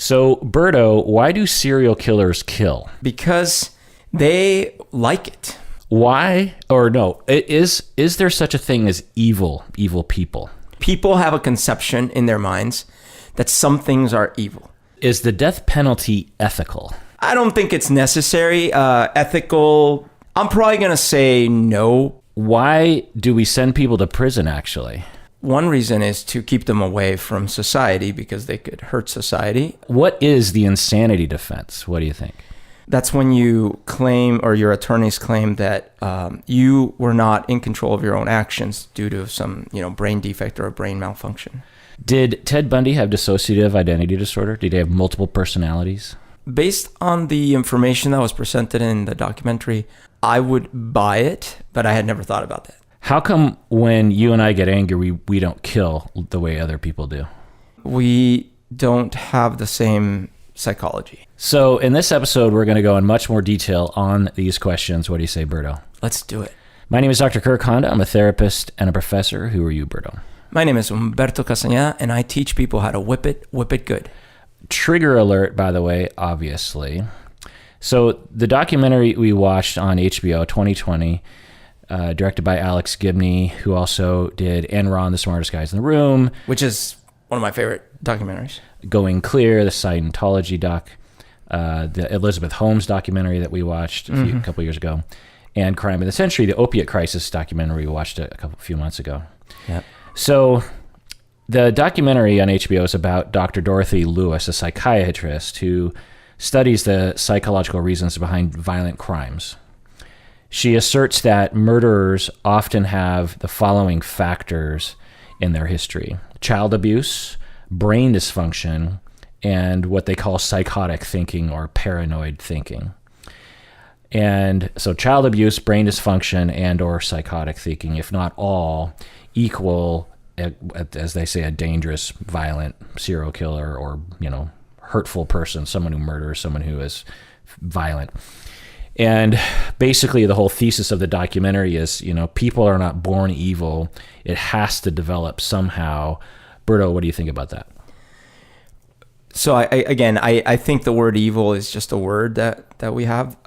So, Berto, why do serial killers kill? Because they like it. Why? Or no, is there such a thing as evil people? People have a conception in their minds that some things are evil. Is the death penalty ethical? I don't think it's necessary. Ethical, I'm probably going to say no. Why do we send people to prison, actually? One reason is to keep them away from society because they could hurt society. What is the insanity defense? What do you think? That's when you claim, or your attorneys claim, that you were not in control of your own actions due to some, brain defect or a brain malfunction. Did Ted Bundy have dissociative identity disorder? Did he have multiple personalities? Based on the information that was presented in the documentary, I would buy it, but I had never thought about that. How come when you and I get angry, we don't kill the way other people do? We don't have the same psychology. So in this episode, we're going to go in much more detail on these questions. What do you say, Berto? Let's do it. My name is Dr. Kirk Honda. I'm a therapist and a professor. Who are you, Berto? My name is Humberto Castañeda, and I teach people how to whip it good. Trigger alert, by the way, obviously. So the documentary we watched on HBO 2020, directed by Alex Gibney, who also did Enron, The Smartest Guys in the Room. Which is one of my favorite documentaries. Going Clear, the Scientology doc, the Elizabeth Holmes documentary that we watched a couple years ago, and Crime of the Century, the opiate crisis documentary we watched a few months ago. Yep. So the documentary on HBO is about Dr. Dorothy Lewis, a psychiatrist who studies the psychological reasons behind violent crimes. She asserts that murderers often have the following factors in their history: child abuse, brain dysfunction, and what they call psychotic thinking or paranoid thinking. And so child abuse, brain dysfunction, and or psychotic thinking, if not all, equal, as they say, a dangerous, violent serial killer or, hurtful person, someone who murders, someone who is violent. And basically the whole thesis of the documentary is, people are not born evil. It has to develop somehow. Berto, what do you think about that? So I think the word evil is just a word that we have.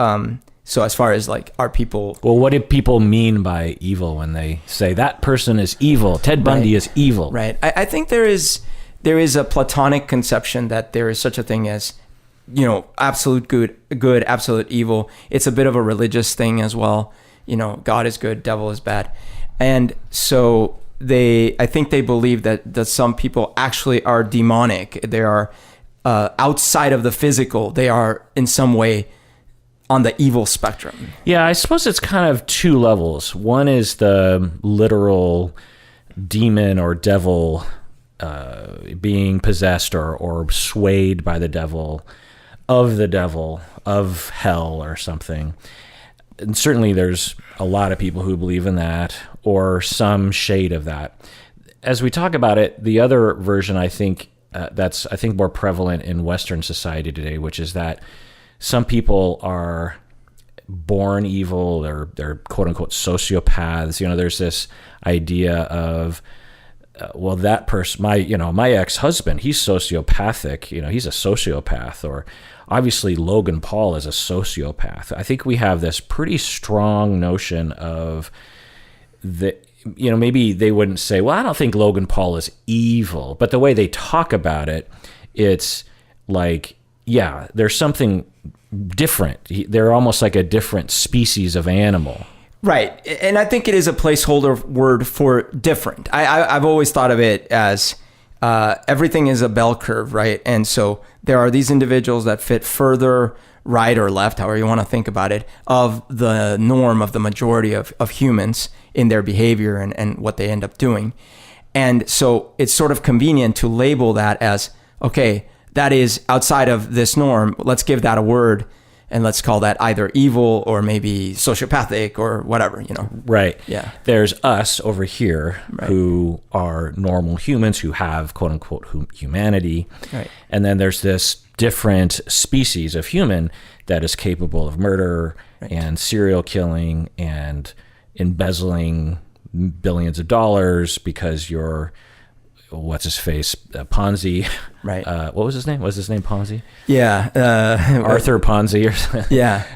So as far as are people... Well, what do people mean by evil when they say that person is evil? Ted Bundy is evil. Right. I think there is a Platonic conception that there is such a thing as, absolute good, absolute evil. It's a bit of a religious thing as well. God is good, devil is bad. And so I think they believe that some people actually are demonic. They are outside of the physical. They are in some way on the evil spectrum. Yeah, I suppose it's kind of two levels. One is the literal demon or devil being possessed or swayed by the devil, of hell or something. And certainly there's a lot of people who believe in that or some shade of that. As we talk about it, the other version I think that's more prevalent in Western society today, which is that some people are born evil, they're quote unquote sociopaths. There's this idea of that person, my ex-husband, he's sociopathic, he's a sociopath, or obviously Logan Paul is a sociopath. I think we have this pretty strong notion of maybe they wouldn't say, well, I don't think Logan Paul is evil, but the way they talk about it, it's like, yeah, there's something different. They're almost like a different species of animal. Right. And I think it is a placeholder word for different. I've always thought of it as everything is a bell curve, right? And so there are these individuals that fit further right or left, however you want to think about it, of the norm of the majority of humans in their behavior and what they end up doing. And so it's sort of convenient to label that as, okay, that is outside of this norm. Let's give that a word and let's call that either evil or maybe sociopathic or whatever, Right. Yeah. There's us over here who are normal humans who have quote unquote humanity. Right. And then there's this different species of human that is capable of murder and serial killing and embezzling billions of dollars because you're what's his face, Ponzi, Right. What was his name? Was his name Ponzi? Yeah. Arthur Ponzi or something. Yeah.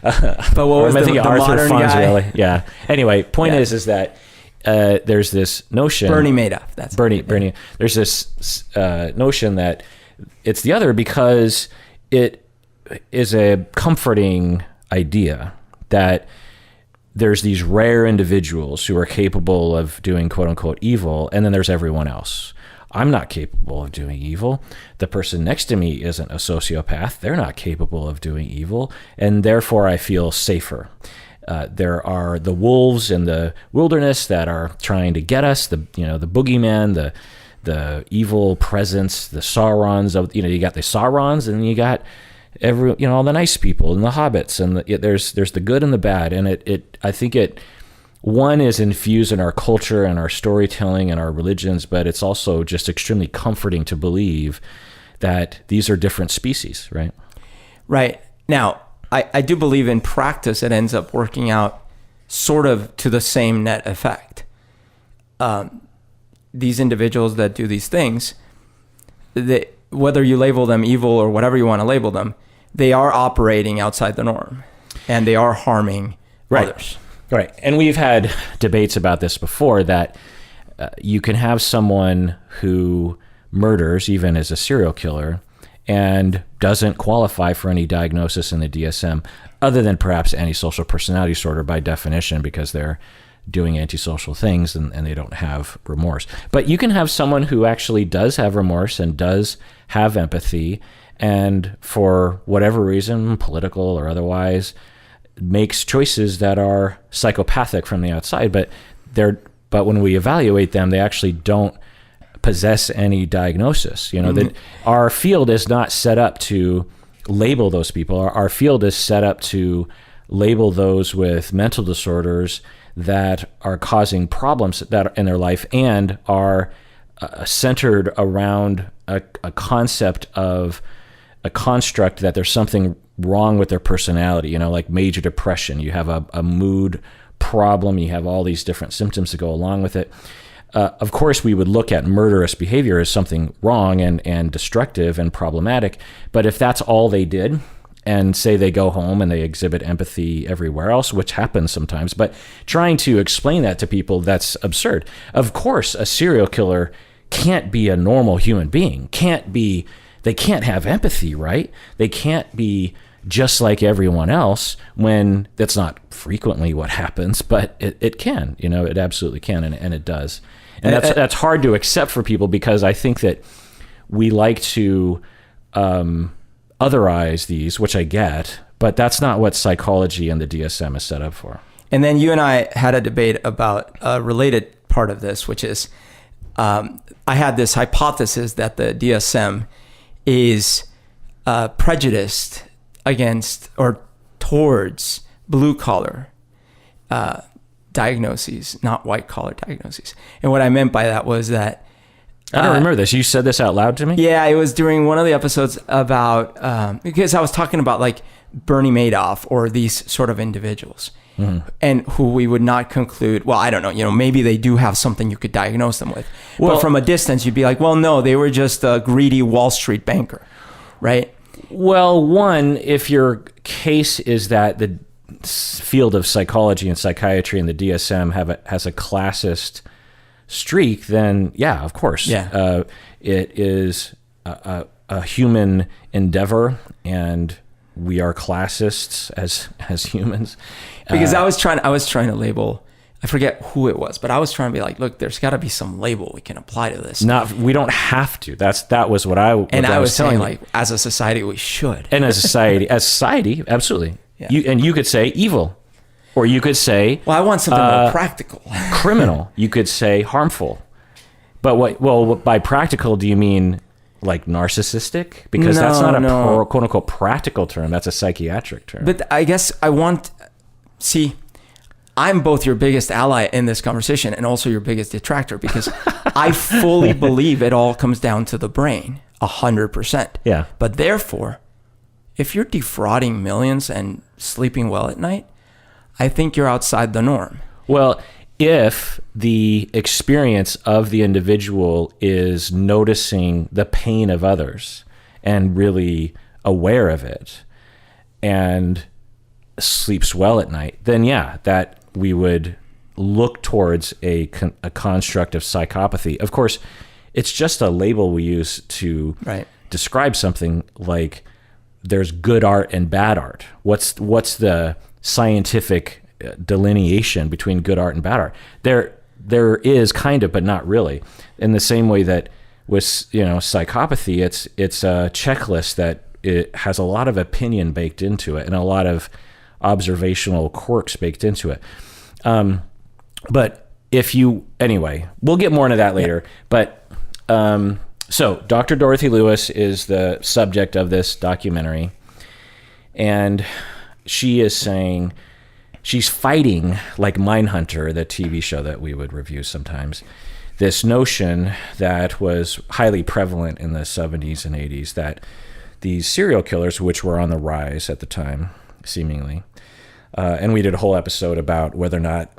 But what was the Arthur modern guy? Yeah. Anyway, point is that there's this notion. Bernie Madoff. That's Bernie. There's this notion that it's the other because it is a comforting idea that there's these rare individuals who are capable of doing quote unquote evil, and then there's everyone else. I'm not capable of doing evil. The person next to me isn't a sociopath. They're not capable of doing evil, and therefore I feel safer. There are the wolves in the wilderness that are trying to get us, the boogeyman, the evil presence, the Saurons of, you got the Saurons, and you got all the nice people and the hobbits, and there's the good and the bad. And I think one is infused in our culture and our storytelling and our religions, but it's also just extremely comforting to believe that these are different species, right? Right. Now, I do believe in practice it ends up working out sort of to the same net effect. These individuals that do these things, whether you label them evil or whatever you want to label them, they are operating outside the norm, and they are harming others. Right. And we've had debates about this before, that you can have someone who murders, even as a serial killer, and doesn't qualify for any diagnosis in the DSM, other than perhaps antisocial personality disorder by definition, because they're doing antisocial things and they don't have remorse. But you can have someone who actually does have remorse and does have empathy, and for whatever reason, political or otherwise, makes choices that are psychopathic from the outside, but when we evaluate them, they actually don't possess any diagnosis. That our field is not set up to label those people. Our field is set up to label those with mental disorders that are causing problems that in their life and are centered around a concept of a construct that there's something wrong with their personality, like major depression. You have a mood problem, you have all these different symptoms that go along with it. Of course, we would look at murderous behavior as something wrong and destructive and problematic, but if that's all they did, and say they go home and they exhibit empathy everywhere else, which happens sometimes, but trying to explain that to people, that's absurd. Of course, a serial killer can't be a normal human being, they can't have empathy, right? They can't be just like everyone else, when that's not frequently what happens, but it can, it absolutely can, and it does. And that's hard to accept for people, because I think that we like to otherize these, which I get, but that's not what psychology and the DSM is set up for. And then you and I had a debate about a related part of this, which is I had this hypothesis that the DSM is prejudiced against or towards blue-collar diagnoses, not white-collar diagnoses. And what I meant by that was that I don't remember this. You said this out loud to me? Yeah, it was during one of the episodes about, because I was talking about like Bernie Madoff or these sort of individuals, and who we would not conclude, well, I don't know, maybe they do have something you could diagnose them with. Well, but from a distance, you'd be like, well, no, they were just a greedy Wall Street banker, right? Well, one, if your case is that the field of psychology and psychiatry and the DSM has a classist streak, then yeah, of course. Yeah. It is a human endeavor, and we are classists as humans. Because I was trying to label, I forget who it was, but I was trying to be like, look, there's got to be some label we can apply to this. We don't have to. That was what I was saying, like, as a society, we should. And as a society, absolutely. Yeah. You could say evil, or you could say, well, I want something more practical. Criminal. You could say harmful. But by practical, do you mean like narcissistic? Because that's not a quote unquote practical term. That's a psychiatric term. But I guess I'm both your biggest ally in this conversation and also your biggest detractor, because I fully believe it all comes down to the brain, 100%. Yeah. But therefore, if you're defrauding millions and sleeping well at night, I think you're outside the norm. Well, if the experience of the individual is noticing the pain of others and really aware of it and sleeps well at night, then yeah, that we would look towards a construct of psychopathy. Of course, it's just a label we use to describe something. Like there's good art and bad art. What's the scientific delineation between good art and bad art? There is kind of, but not really. In the same way that with psychopathy, it's a checklist that it has a lot of opinion baked into it and a lot of observational quirks baked into it. But anyway, we'll get more into that later. Yeah. But so Dr. Dorothy Lewis is the subject of this documentary, and she is saying, she's fighting, like Mindhunter, the TV show that we would review sometimes, this notion that was highly prevalent in the 70s and 80s that these serial killers, which were on the rise at the time, seemingly, and we did a whole episode about whether or not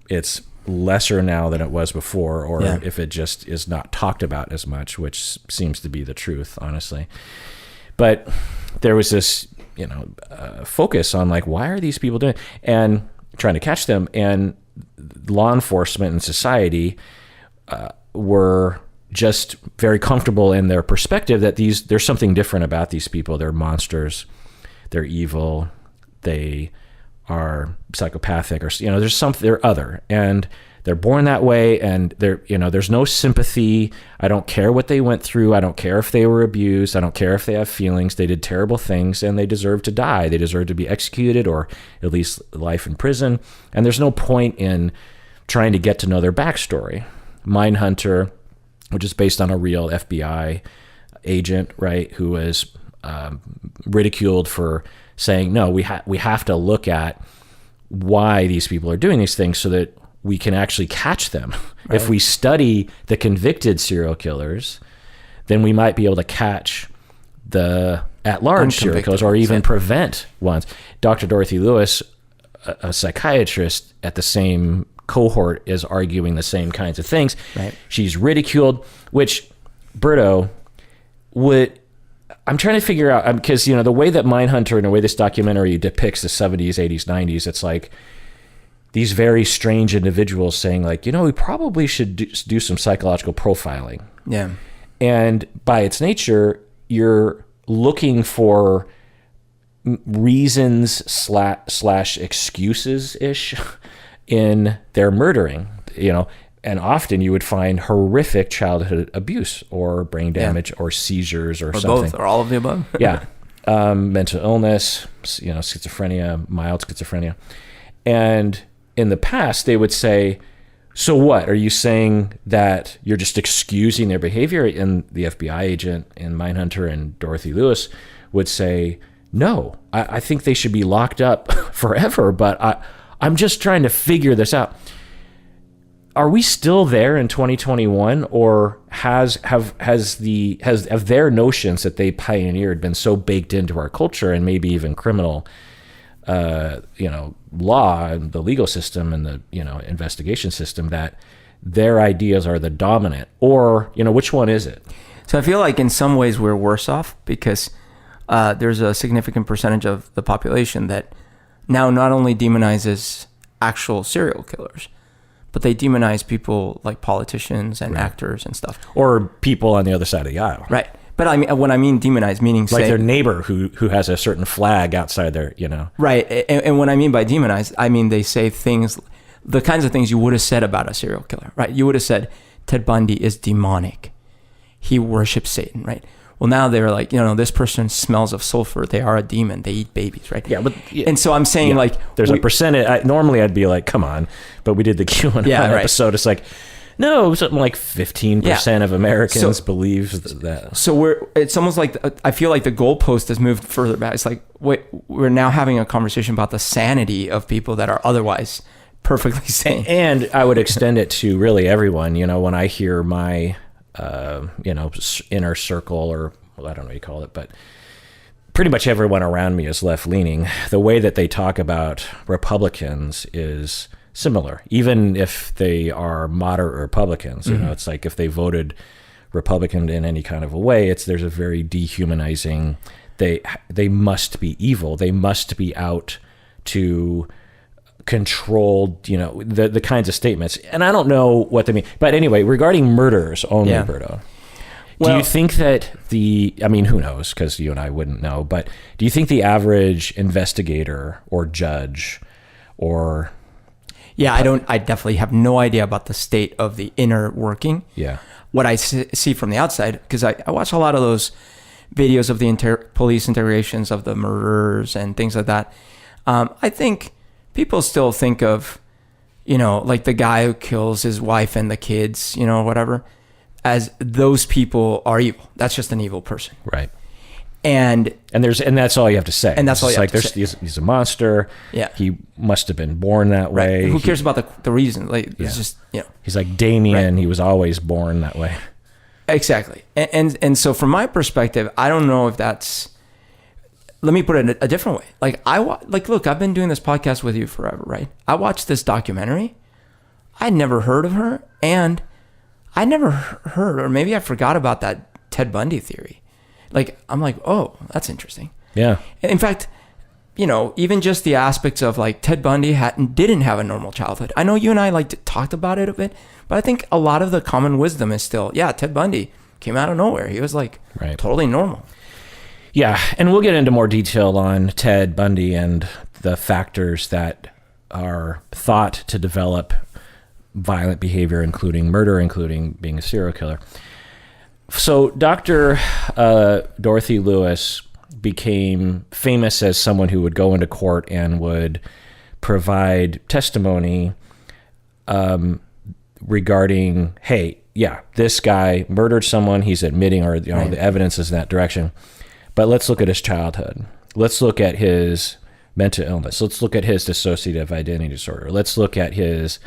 it's lesser now than it was before, or if it just is not talked about as much, which seems to be the truth, honestly. But there was this focus on like, why are these people doing it? And trying to catch them, and law enforcement and society were just very comfortable in their perspective that there's something different about these people. They're monsters, they're evil, they are psychopathic, or they're other, and they're born that way, and there's no sympathy. I don't care what they went through. I don't care if they were abused. I don't care if they have feelings. They did terrible things, and they deserve to die. They deserve to be executed, or at least life in prison. And there's no point in trying to get to know their backstory. Mindhunter, which is based on a real FBI agent, right, who was ridiculed for saying, no, we have to look at why these people are doing these things so that we can actually catch them. Right. If we study the convicted serial killers, then we might be able to catch the at-large serial killers, or even prevent ones. Dr. Dorothy Lewis, a psychiatrist at the same cohort, is arguing the same kinds of things. Right. She's ridiculed, which Berto I'm trying to figure out, because the way that Mindhunter and the way this documentary depicts the 70s, 80s, 90s, it's like these very strange individuals saying like, we probably should do some psychological profiling. Yeah. And by its nature, you're looking for reasons slash excuses ish in their murdering, and often you would find horrific childhood abuse or brain damage or seizures or something. Both, or all of the above. Yeah. Mental illness, schizophrenia, mild schizophrenia. And in the past, they would say, so what? Are you saying that you're just excusing their behavior? And the FBI agent and Mindhunter and Dorothy Lewis would say, no, I think they should be locked up forever, but I'm just trying to figure this out. Are we still there in 2021, or have their notions that they pioneered been so baked into our culture and maybe even criminal law and the legal system and the investigation system that their ideas are the dominant, or which one is it? So I feel like in some ways we're worse off, because there's a significant percentage of the population that now not only demonizes actual serial killers, but they demonize people like politicians and actors and stuff, or people on the other side of the aisle. Right. But when I mean demonize, meaning like their neighbor who has a certain flag outside their, Right. And what I mean by demonize, I mean they say things, the kinds of things you would have said about a serial killer, right? You would have said, Ted Bundy is demonic. He worships Satan, right? Well, now they're like, this person smells of sulfur. They are a demon. They eat babies, right? Yeah, and so I'm saying there's a percentage. Normally I'd be like, come on, but we did the QAnon episode. It's like, no, something like 15% of Americans believe that. So it's almost like, I feel like the goalpost has moved further back. It's like, we're now having a conversation about the sanity of people that are otherwise perfectly sane. And I would extend it to really everyone. When I hear my inner circle, or I don't know what you call it, but pretty much everyone around me is left leaning. The way that they talk about Republicans is similar, even if they are moderate Republicans. You know, it's like if they voted Republican in any kind of a way, there's a very dehumanizing. They must be evil. They must be out to control, you know, the kinds of statements. And I don't know what they mean. But anyway, regarding murderers only, Berto, do you think that I mean, who knows, because you and I wouldn't know, but do you think the average investigator or judge or... Yeah, I definitely have no idea about the state of the inner working. Yeah. What I see from the outside, because I watch a lot of those videos of the police interrogations of the murderers and things like that. I think people still think of, you know, like the guy who kills his wife and the kids, you know, whatever, as those people are evil. That's just an evil person. Right. And that's all you have to say. And that's all you have to say. He's a monster. Yeah. He must have been born that way. Right. Who cares about the reason? Like, it's just, you know. He's like Damien. Right. He was always born that way. Exactly. And so from my perspective, I don't know if that's, let me put it a different way. Like, look, I've been doing this podcast with you forever, right? I watched this documentary. I'd never heard of her. And I never heard, or maybe I forgot about that Ted Bundy theory. Like, I'm like, oh, that's interesting. Yeah. In fact, you know, even just the aspects of like Ted Bundy didn't have a normal childhood. I know you and I talked about it a bit, but I think a lot of the common wisdom is still, Ted Bundy came out of nowhere. He was like totally normal. Yeah. And we'll get into more detail on Ted Bundy and the factors that are thought to develop violent behavior, including murder, including being a serial killer. So Dr. Dorothy Lewis became famous as someone who would go into court and would provide testimony regarding, hey, this guy murdered someone. He's admitting, or the evidence is in that direction. But let's look at his childhood. Let's look at his mental illness. Let's look at his dissociative identity disorder. Let's look at his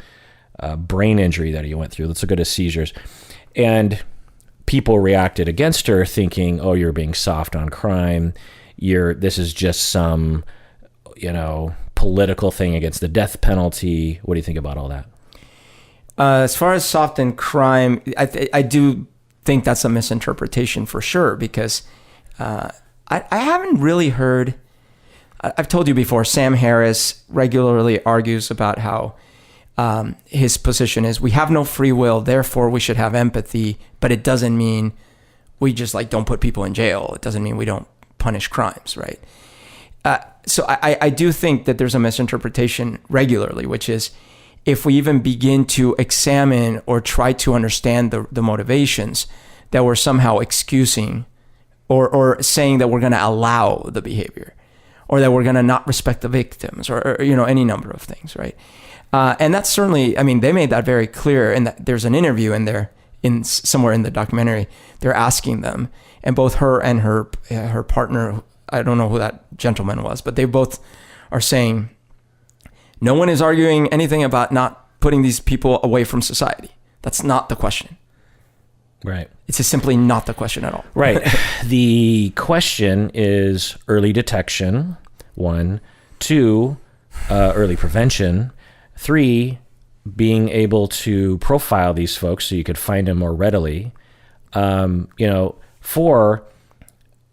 brain injury that he went through. Let's look at his seizures. And people reacted against her thinking, oh, you're being soft on crime. This is just some, you know, political thing against the death penalty. What do you think about all that? As far as soft on crime, I do think that's a misinterpretation for sure, because I haven't really heard, I've told you before, Sam Harris regularly argues about how his position is, we have no free will, therefore we should have empathy, but it doesn't mean we just don't put people in jail. It doesn't mean we don't punish crimes, right? So I do think that there's a misinterpretation regularly, which is if we even begin to examine or try to understand the motivations, that we're somehow excusing or saying that we're going to allow the behavior, or that we're going to not respect the victims, or any number of things, right? And that's certainly, they made that very clear, and there's an interview in there, somewhere in the documentary, they're asking them, and both her and her partner, I don't know who that gentleman was, but they both are saying, no one is arguing anything about not putting these people away from society. That's not the question. Right. It's just simply not the question at all. Right. The question is early detection, 1, 2, early prevention, 3, being able to profile these folks so you could find them more readily. 4,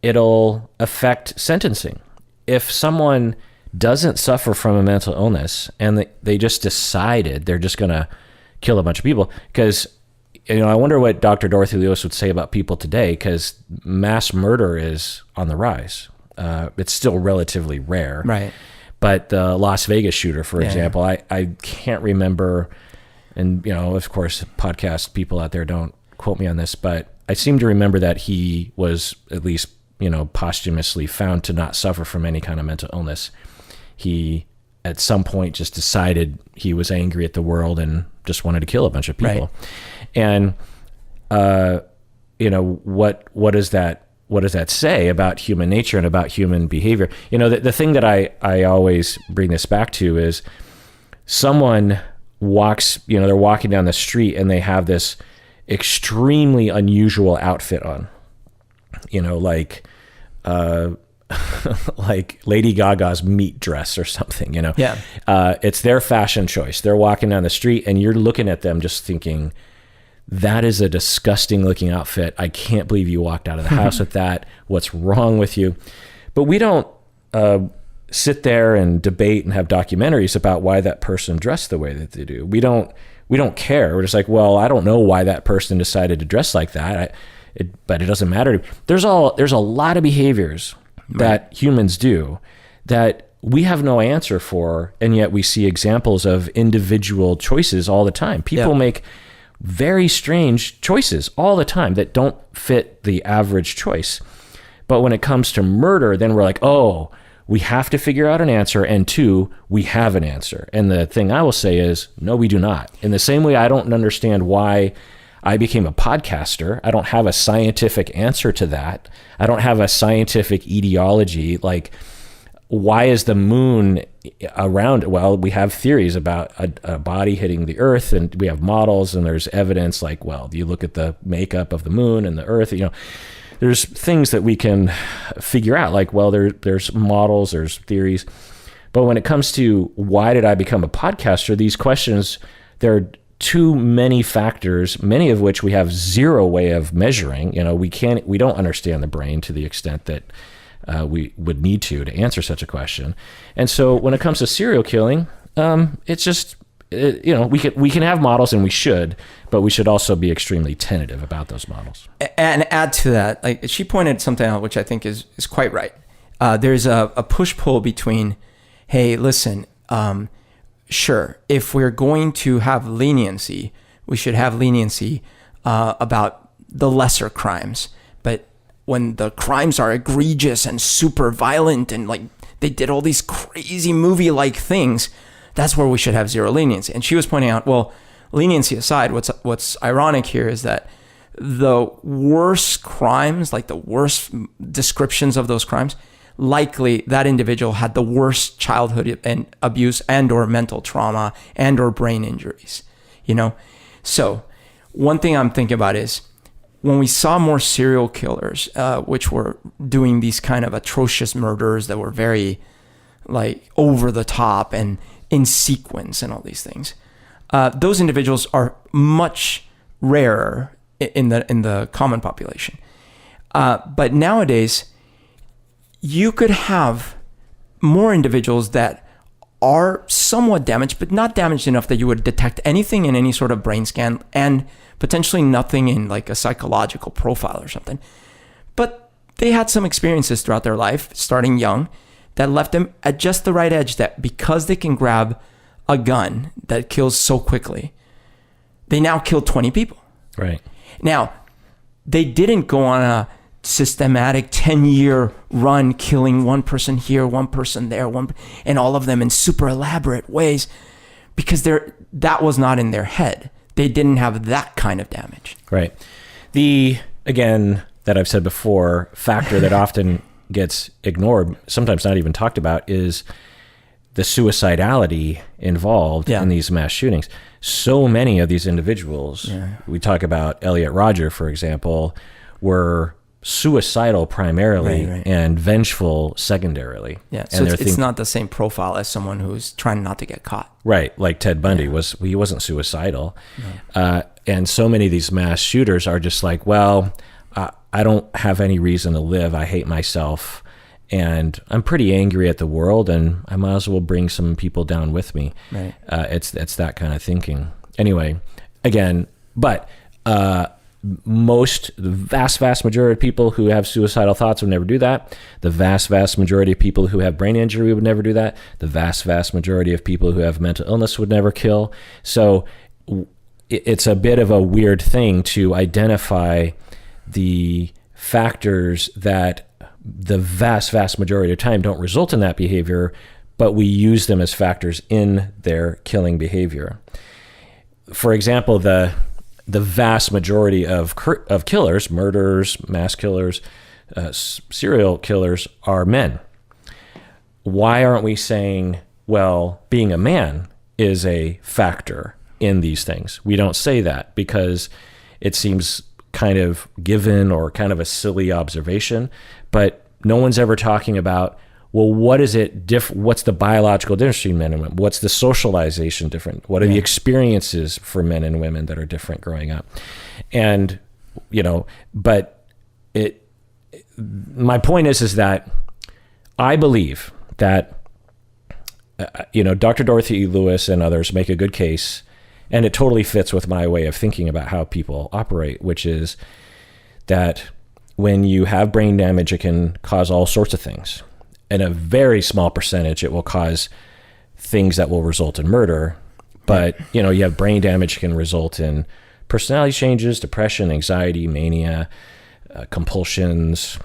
it'll affect sentencing. If someone doesn't suffer from a mental illness and they just decided they're just going to kill a bunch of people, because I wonder what Dr. Dorothy Lewis would say about people today, because mass murder is on the rise. It's still relatively rare. Right. But the Las Vegas shooter, for example, I can't remember, and of course, podcast people out there don't quote me on this, but I seem to remember that he was at least, posthumously found to not suffer from any kind of mental illness. He, at some point, just decided he was angry at the world and just wanted to kill a bunch of people. Right. And, what does that say about human nature and about human behavior? The thing that I always bring this back to is someone walks, they're walking down the street and they have this extremely unusual outfit on, like Lady Gaga's meat dress or something, you know? Yeah. It's their fashion choice. They're walking down the street and you're looking at them just thinking, that is a disgusting looking outfit. I can't believe you walked out of the house with that. What's wrong with you? But we don't sit there and debate and have documentaries about why that person dressed the way that they do. We don't care. We're just like, well, I don't know why that person decided to dress like that. But it doesn't matter. There's a lot of behaviors that humans do that we have no answer for, and yet we see examples of individual choices all the time. People make very strange choices all the time that don't fit the average choice. But when it comes to murder, then we're like, oh, we have to figure out an answer, and two, we have an answer. And the thing I will say is, no, we do not. In the same way, I don't understand why I became a podcaster. I don't have a scientific answer to that. I don't have a scientific etiology. Like, why is the moon around? Well, we have theories about a body hitting the earth, and we have models, and there's evidence like, well, you look at the makeup of the moon and the earth, you know, there's things that we can figure out, like, well, there's models, there's theories. But when it comes to why did I become a podcaster, these questions, there are too many factors, many of which we have zero way of measuring. You know, we don't understand the brain to the extent that we would need to answer such a question. And so when it comes to serial killing, it's just, you know, we can have models, and we should, but we should also be extremely tentative about those models. And add to that, like she pointed something out, which I think is quite right. There's a push-pull between, hey, listen, sure, if we're going to have leniency, we should have leniency about the lesser crimes. But when the crimes are egregious and super violent and like they did all these crazy movie-like things, that's where we should have zero leniency. And she was pointing out, well, leniency aside, what's ironic here is that the worst crimes, like the worst descriptions of those crimes, likely that individual had the worst childhood and abuse and or mental trauma and or brain injuries, you know? So one thing I'm thinking about is when we saw more serial killers, which were doing these kind of atrocious murders that were very like over the top and in sequence and all these things, those individuals are much rarer in the common population. But nowadays, you could have more individuals that are somewhat damaged, but not damaged enough that you would detect anything in any sort of brain scan, and potentially nothing in like a psychological profile or something. But they had some experiences throughout their life, starting young, that left them at just the right edge, that because they can grab a gun that kills so quickly, they now killed 20 people. Right. Now, they didn't go on a systematic 10-year run killing one person here, one person there, and all of them in super elaborate ways, because that was not in their head. They didn't have that kind of damage. Right. The, again, that I've said before, factor that often gets ignored, sometimes not even talked about, is the suicidality involved in these mass shootings. So many of these individuals, we talk about Elliot Rodger, for example, were suicidal primarily and vengeful secondarily. Yeah, so it's not the same profile as someone who's trying not to get caught. Right, like Ted Bundy he wasn't suicidal. No. And so many of these mass shooters are just like, well, I don't have any reason to live. I hate myself, and I'm pretty angry at the world, and I might as well bring some people down with me. Right. It's that kind of thinking. Anyway, again, but the vast majority of people who have suicidal thoughts would never do that. The vast majority of people who have brain injury would never do that. The vast majority of people who have mental illness would never kill. So it's a bit of a weird thing to identify the factors that the vast majority of time don't result in that behavior, but we use them as factors in their killing behavior. For example, the vast majority of killers, murderers, mass killers, serial killers are men. Why aren't we saying, well, being a man is a factor in these things? We don't say that because it seems kind of given or kind of a silly observation. But no one's ever talking about, well, what is it what's the biological difference between men and women? What's the socialization different? What are the experiences for men and women that are different growing up? And, but my point is that I believe that, Dr. Dorothy Lewis and others make a good case, and it totally fits with my way of thinking about how people operate, which is that when you have brain damage, it can cause all sorts of things. In a very small percentage, it will cause things that will result in murder. But, you have brain damage can result in personality changes, depression, anxiety, mania, compulsions,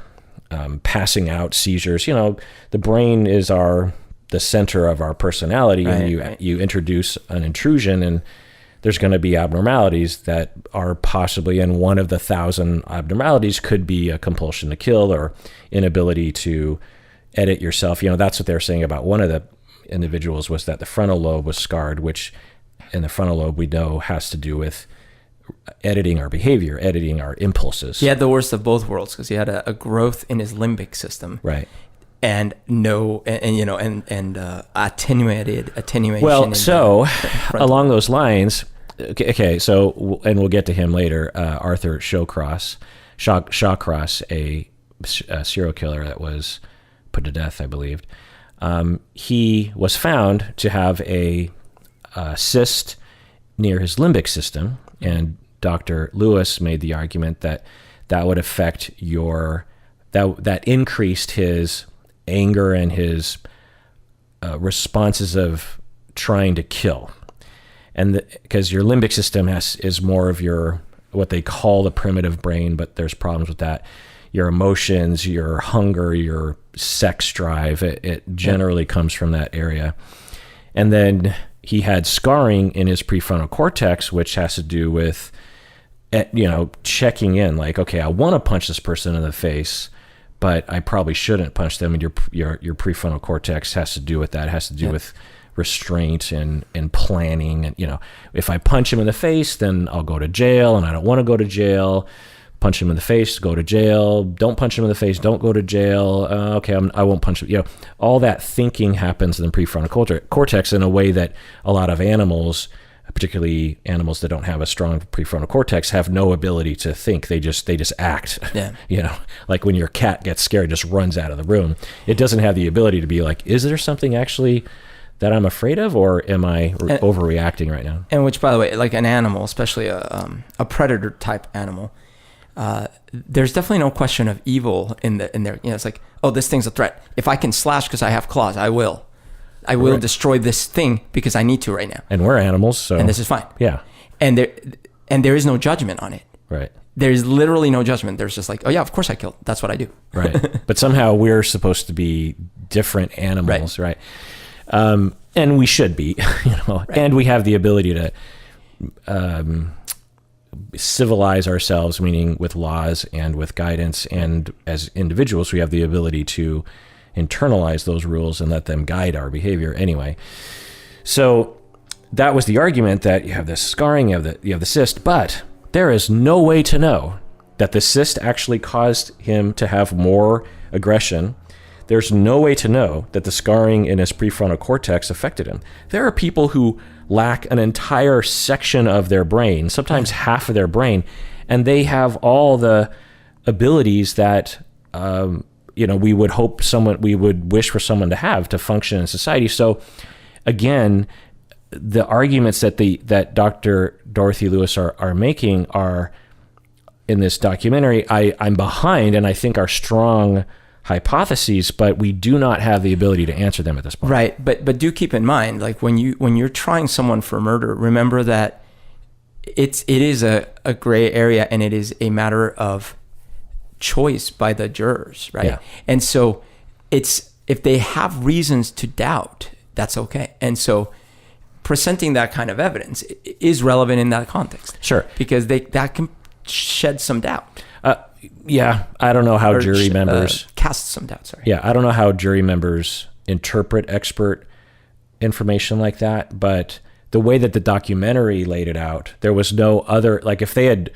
passing out, seizures. The brain is the center of our personality, and you introduce an intrusion, and there's going to be abnormalities that are possibly, and one of the 1,000 abnormalities could be a compulsion to kill or inability to edit yourself. That's what they're saying about one of the individuals, was that the frontal lobe was scarred, which in the frontal lobe we know has to do with editing our behavior, editing our impulses. He had the worst of both worlds because he had a growth in his limbic system. Right. And attenuation. Well, so along those lines, okay, so, and we'll get to him later, Arthur Shawcross, a serial killer that was put to death, I believe. He was found to have a cyst near his limbic system, and Dr. Lewis made the argument that would affect that increased his anger and his responses of trying to kill. And because your limbic system is more of your, what they call the primitive brain, but there's problems with that. Your emotions, your hunger, your sex drive, it generally comes from that area. And then he had scarring in his prefrontal cortex, which has to do with, checking in, like, okay, I want to punch this person in the face, but I probably shouldn't punch them. And your prefrontal cortex has to do with that. It has to do with restraint and planning. And, if I punch him in the face, then I'll go to jail, and I don't want to go to jail. Punch him in the face, go to jail. Don't punch him in the face, don't go to jail. Okay, I won't punch him. All that thinking happens in the prefrontal cortex in a way that a lot of animals, particularly animals that don't have a strong prefrontal cortex, have no ability to think. They just act. Yeah. Like when your cat gets scared, just runs out of the room. It doesn't have the ability to be like, is there something actually that I'm afraid of, or am I overreacting right now? And which, by the way, like an animal, especially a predator type animal, there's definitely no question of evil in there. It's like, oh, this thing's a threat. If I can slash because I have claws, I will destroy this thing because I need to right now. And we're animals, so, and this is fine. Yeah. And there is no judgment on it. Right. There's literally no judgment. There's just like, oh yeah, of course I killed. That's what I do. Right. But somehow we're supposed to be different animals, right? And we should be, right. And we have the ability to civilize ourselves, meaning with laws and with guidance, and as individuals we have the ability to internalize those rules and let them guide our behavior anyway. So that was the argument, that you have this scarring, you have the cyst, but there is no way to know that the cyst actually caused him to have more aggression. There's no way to know that the scarring in his prefrontal cortex affected him. There are people who lack an entire section of their brain, sometimes half of their brain, and they have all the abilities that we would wish for someone to have to function in society. So again, the arguments that Dr. Dorothy Lewis are making are, in this documentary, I'm behind, and I think are strong hypotheses, but we do not have the ability to answer them at this point. Right, but do keep in mind, like when you're trying someone for murder, remember that it is a gray area, and it is a matter of choice by the jurors, right? Yeah. And so if they have reasons to doubt, that's okay. And so presenting that kind of evidence is relevant in that context. Sure. Because that can shed some doubt. Yeah, I don't know how jury members cast some doubt. Sorry. Yeah, I don't know how jury members interpret expert information like that, but the way that the documentary laid it out, there was no other, like if they had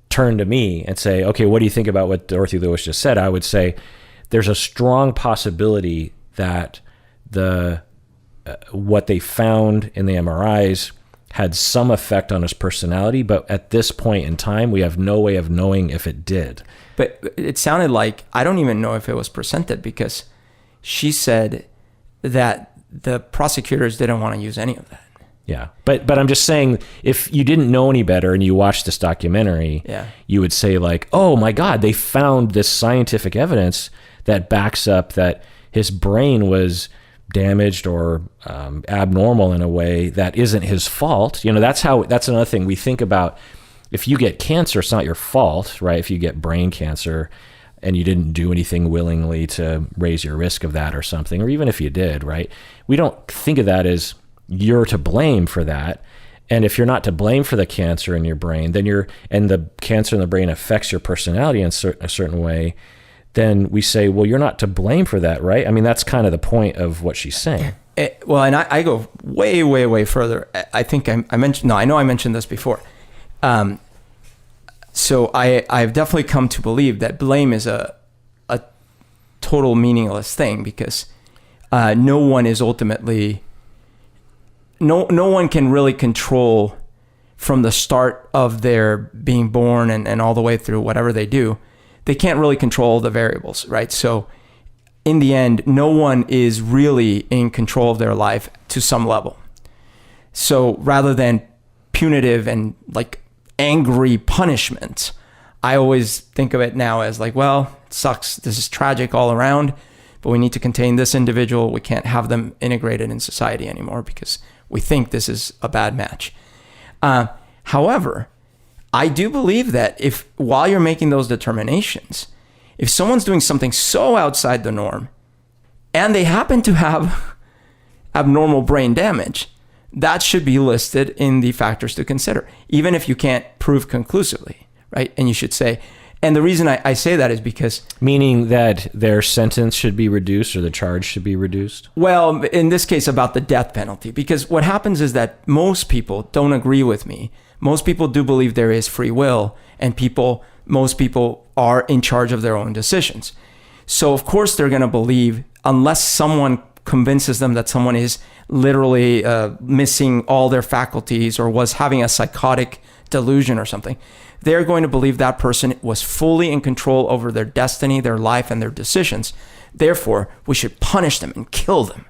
turned to me and say, okay, what do you think about what Dorothy Lewis just said? I would say there's a strong possibility that what they found in the MRIs had some effect on his personality, but at this point in time, we have no way of knowing if it did. But it sounded like, I don't even know if it was presented, because she said that the prosecutors didn't want to use any of that. Yeah. But I'm just saying, if you didn't know any better and you watched this documentary, you would say like, oh my God, they found this scientific evidence that backs up that his brain was damaged or abnormal in a way that isn't his fault. That's another thing we think about. If you get cancer, it's not your fault, right? If you get brain cancer and you didn't do anything willingly to raise your risk of that or something, or even if you did, right? We don't think of that as you're to blame for that. And if you're not to blame for the cancer in your brain, then and the cancer in the brain affects your personality in a certain way, then we say, well, you're not to blame for that, right? I mean, that's kind of the point of what she's saying. Well, and I go way, way, way further. I think I mentioned this before. So I've definitely come to believe that blame is a total meaningless thing, because no one is ultimately, no one can really control from the start of their being born and all the way through whatever they do. They can't really control the variables, right? So in the end, no one is really in control of their life to some level. So rather than punitive and like angry punishment, I always think of it now as like, well, it sucks. This is tragic all around, but we need to contain this individual. We can't have them integrated in society anymore because we think this is a bad match. However, I do believe that if, while you're making those determinations, if someone's doing something so outside the norm and they happen to have abnormal brain damage, that should be listed in the factors to consider, even if you can't prove conclusively, right? And you should say, and the reason I say that is because... Meaning that their sentence should be reduced or the charge should be reduced? Well, in this case, about the death penalty, because what happens is that most people don't agree with me. Most people do believe there is free will, and most people are in charge of their own decisions. So of course they're going to believe, unless someone convinces them that someone is literally missing all their faculties or was having a psychotic delusion or something, they're going to believe that person was fully in control over their destiny, their life, and their decisions. Therefore, we should punish them and kill them.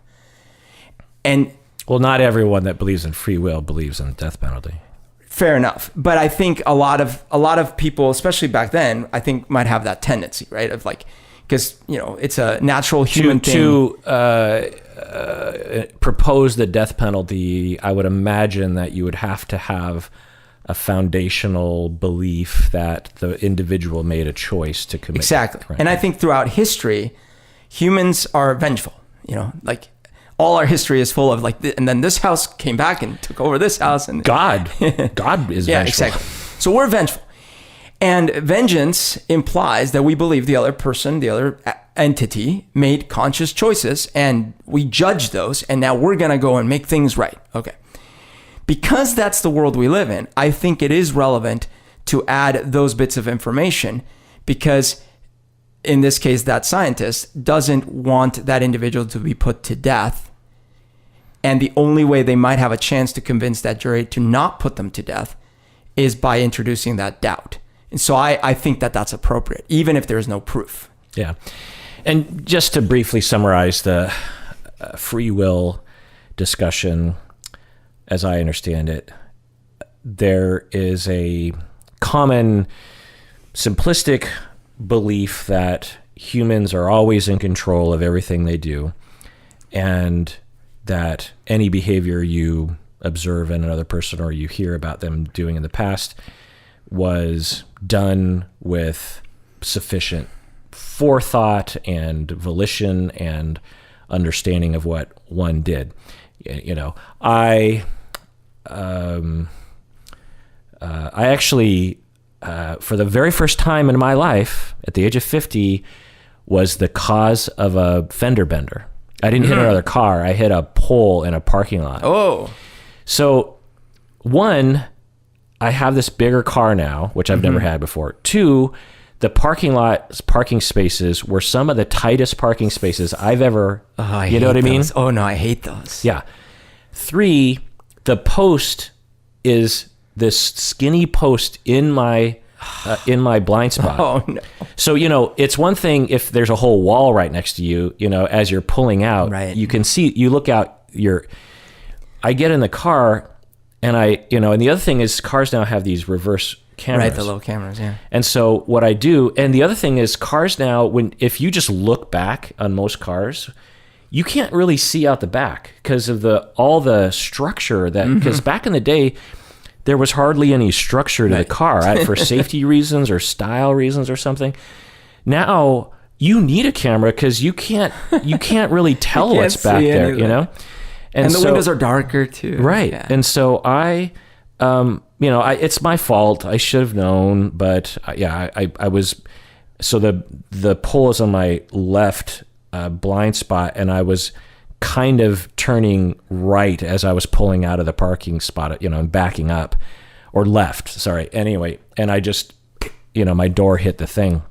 And well, not everyone that believes in free will believes in the death penalty. Fair enough. But I think a lot of people, especially back then, I think might have that tendency, right? Of like, because, it's a natural human thing. To propose the death penalty, I would imagine that you would have to have a foundational belief that the individual made a choice to commit. Exactly. Right. And I think throughout history, humans are vengeful, like all our history is full of like, and then this house came back and took over this house. And God is yeah, vengeful. Exactly. So we're vengeful. And vengeance implies that we believe the other person, the other entity made conscious choices, and we judge those, and now we're going to go and make things right. Okay. Because that's the world we live in, I think it is relevant to add those bits of information, because in this case, that scientist doesn't want that individual to be put to death. And the only way they might have a chance to convince that jury to not put them to death is by introducing that doubt. And so I think that that's appropriate, even if there's no proof. Yeah. And just to briefly summarize the free will discussion, as I understand it, there is a common simplistic belief that humans are always in control of everything they do, and that any behavior you observe in another person or you hear about them doing in the past was done with sufficient forethought and volition and understanding of what one did. I actually, for the very first time in my life, at the age of 50, was the cause of a fender bender. I didn't hit another car. I hit a pole in a parking lot. Oh. So, one, I have this bigger car now, which I've never had before. Two, the parking spaces were some of the tightest parking spaces I've ever, you know what I mean? Oh no, I hate those. Yeah. 3, the post is this skinny post in my blind spot. Oh no. So, it's one thing if there's a whole wall right next to you, as you're pulling out, right. You can see, you look out I get in the car and and the other thing is cars now have these reverse cameras. Right, the little cameras, yeah. And so what I do, and the other thing is cars now, if you just look back on most cars, you can't really see out the back because of all the structure because back in the day, there was hardly any structure to the car for safety reasons or style reasons or something. Now you need a camera because you can't really tell what's back there, And the windows are darker too. Right. Yeah. And so it's my fault. I should have known, but I was, so the pole is on my left blind spot, and I was kind of turning right as I was pulling out of the parking spot, and backing up, or left, sorry. Anyway, and I just, my door hit the thing.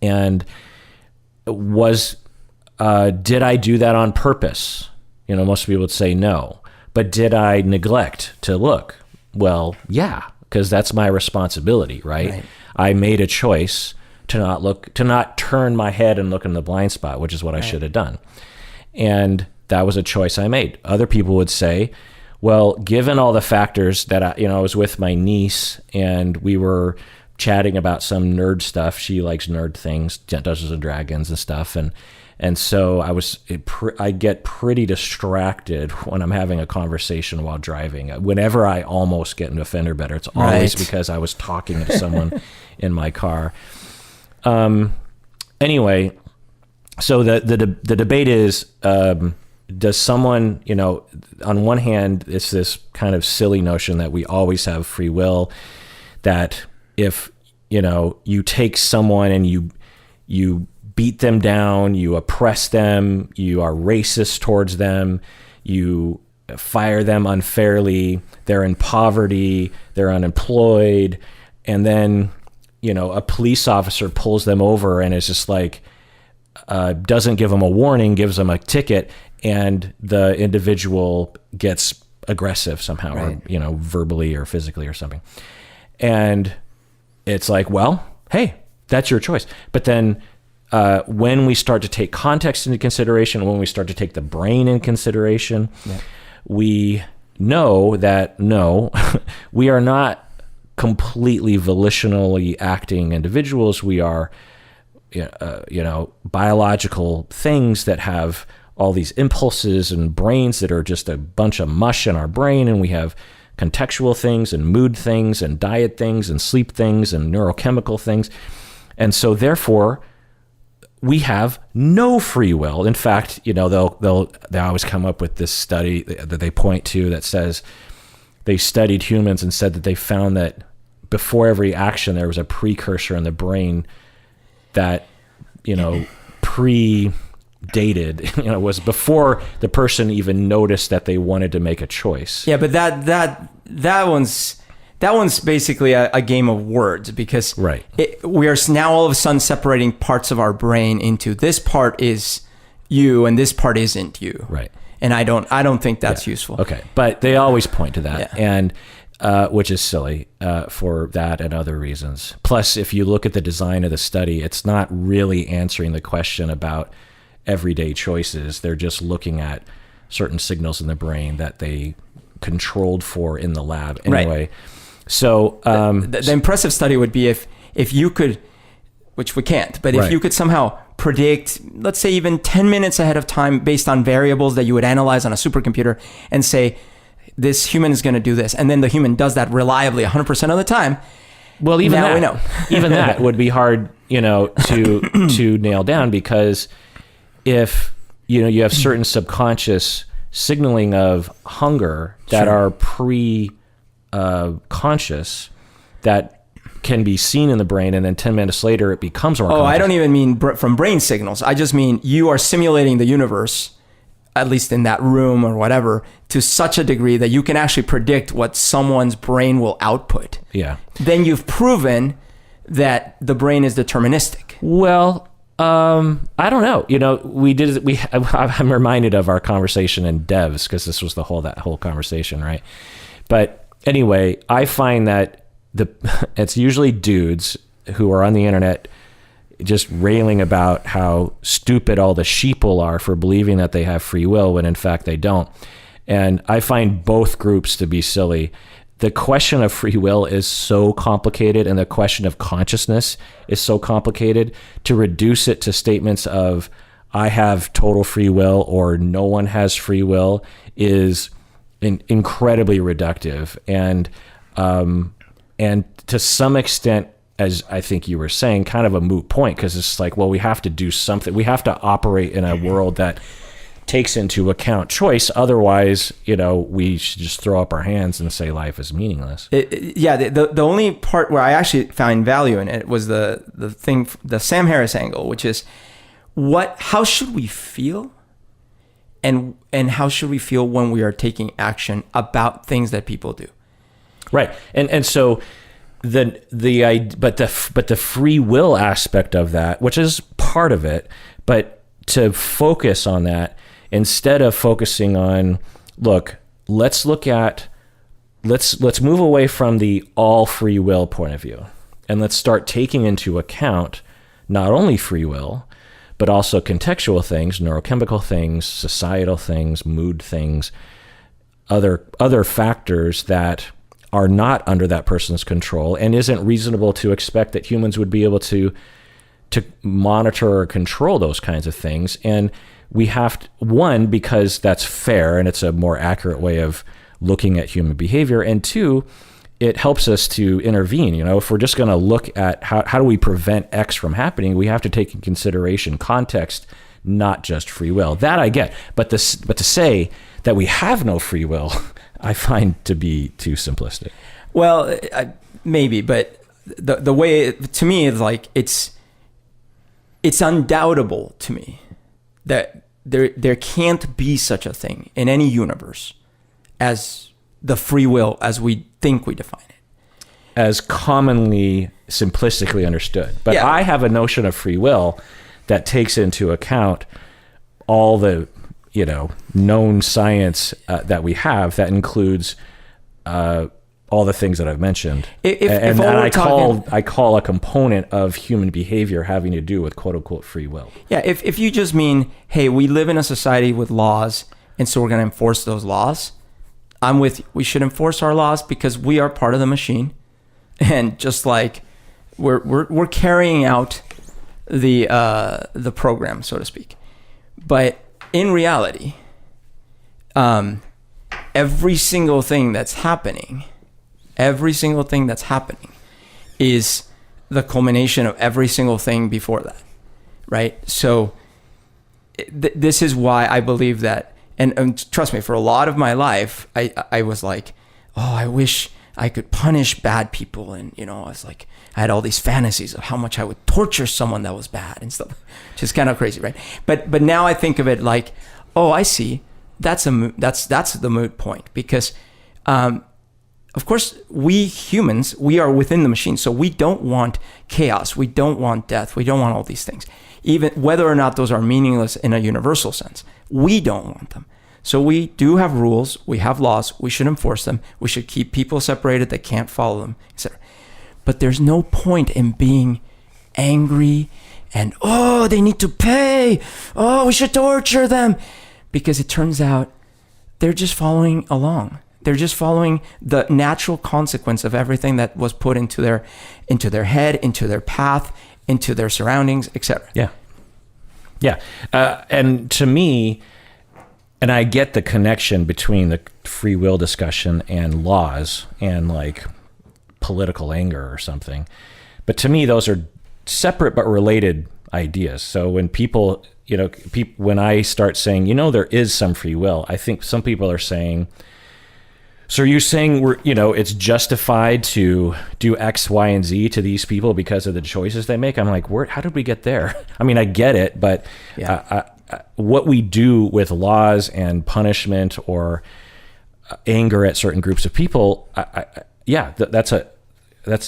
And did I do that on purpose? Most people would say no. But did I neglect to look? Well, yeah, because that's my responsibility, right? I made a choice to not turn my head and look in the blind spot, which is what I should have done. And that was a choice I made. Other people would say, well, given all the factors that I was with my niece and we were chatting about some nerd stuff. She likes nerd things, Dungeons and Dragons and stuff. And so I get pretty distracted when I'm having a conversation while driving. Whenever I almost get into a fender bender, it's always because I was talking to someone in my car. Anyway, so the debate is, does someone, on one hand, it's this kind of silly notion that we always have free will, that if, you take someone and you beat them down, you oppress them, you are racist towards them, you fire them unfairly, they're in poverty, they're unemployed, and then, a police officer pulls them over and is just like, doesn't give them a warning, gives them a ticket, and the individual gets aggressive somehow, or, verbally or physically or something. And it's like, well, hey, that's your choice. But then when we start to take context into consideration, when we start to take the brain in consideration, we know that, no, we are not completely volitionally acting individuals. We are, biological things that have all these impulses and brains that are just a bunch of mush in our brain. And we have contextual things and mood things and diet things and sleep things and neurochemical things. And so therefore, we have no free will. In fact, they always come up with this study that they point to that says they studied humans and said that they found that before every action, there was a precursor in the brain that, predated, was before the person even noticed that they wanted to make a choice. Yeah, but that one's basically a game of words, because we are now all of a sudden separating parts of our brain into this part is you and this part isn't you. Right. And I don't think that's useful. Okay. But they always point to that, and which is silly for that and other reasons. Plus, if you look at the design of the study, it's not really answering the question about everyday choices. They're just looking at certain signals in the brain that they controlled for in the lab. Anyway. Right. So the impressive study would be if you could, which we can't, but if you could somehow predict, let's say even 10 minutes ahead of time based on variables that you would analyze on a supercomputer, and say, this human is going to do this, and then the human does that reliably 100% of the time. Well, even now that, we know. Even that would be hard, to nail down, because if you have certain subconscious signaling of hunger that are conscious, that can be seen in the brain, and then 10 minutes later it becomes more conscious. I don't even mean from brain signals. I just mean you are simulating the universe, at least in that room or whatever, to such a degree that you can actually predict what someone's brain will output. Yeah. Then you've proven that the brain is deterministic? Well, I don't know. I'm reminded of our conversation in devs, because this was that whole conversation, right? But anyway, I find that it's usually dudes who are on the internet just railing about how stupid all the sheeple are for believing that they have free will when in fact they don't. And I find both groups to be silly. The question of free will is so complicated, and the question of consciousness is so complicated. To reduce it to statements of I have total free will or no one has free will is incredibly reductive, and to some extent, as I think you were saying, kind of a moot point, because it's like, well, we have to do something. We have to operate in a world that takes into account choice. Otherwise, we should just throw up our hands and say life is meaningless. The only part where I actually found value in it was the Sam Harris angle, which is how should we feel, and how should we feel when we are taking action about things that people do. Right. And so but the free will aspect of that, which is part of it, but to focus on that instead of focusing on, let's move away from the all free will point of view, and let's start taking into account not only free will, but also contextual things, neurochemical things, societal things, mood things, other factors that are not under that person's control, and isn't reasonable to expect that humans would be able to monitor or control those kinds of things. And we have to, one, because that's fair and it's a more accurate way of looking at human behavior, and two, it helps us to intervene. If we're just going to look at how do we prevent X from happening, we have to take in consideration context, not just free will. That I get, but to say that we have no free will, I find to be too simplistic. Well, maybe, but the way to me is like it's undoubtable to me that there can't be such a thing in any universe as the free will as we think we define it, as commonly simplistically understood. But yeah. I have a notion of free will that takes into account all the known science that we have, that includes all the things that I've mentioned. I call a component of human behavior having to do with quote unquote free will. Yeah, if you just mean, hey, we live in a society with laws, and so we're going to enforce those laws, I'm with you. We should enforce our laws because we are part of the machine, and just like we're carrying out the program, so to speak. But in reality, every single thing that's happening is the culmination of every single thing before that, right? So this is why I believe that, and trust me, for a lot of my life, I was like, oh, I wish I could punish bad people, and I was like, I had all these fantasies of how much I would torture someone that was bad and stuff, which is kind of crazy, right? But now I think of it like, oh, I see. That's the moot point, because of course we humans, we are within the machine, so we don't want chaos, we don't want death, we don't want all these things, even whether or not those are meaningless in a universal sense. We don't want them. So we do have rules, we have laws, we should enforce them, we should keep people separated that can't follow them, etc. But there's no point in being angry and, oh, they need to pay, oh, we should torture them, because it turns out they're just following along. They're just following the natural consequence of everything that was put into their head, into their path, into their surroundings, etc. Yeah. And to me, and I get the connection between the free will discussion and laws and like political anger or something. But to me, those are separate but related ideas. So when people, when I start saying, there is some free will, I think some people are saying, so are you saying it's justified to do X, Y, and Z to these people because of the choices they make? I'm like, how did we get there? I mean, I get it, but yeah. What we do with laws and punishment or anger at certain groups of people, that's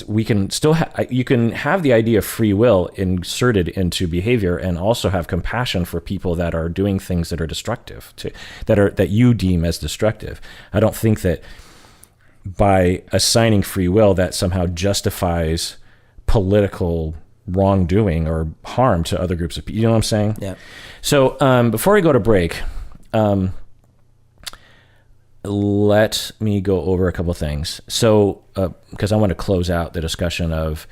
we can still you can have the idea of free will inserted into behavior and also have compassion for people that are doing things that are destructive that you deem as destructive. I don't think that by assigning free will that somehow justifies political wrongdoing or harm to other groups of people. You know what I'm saying? Yeah. So before we go to break, let me go over a couple of things. So, because I want to close out the discussion of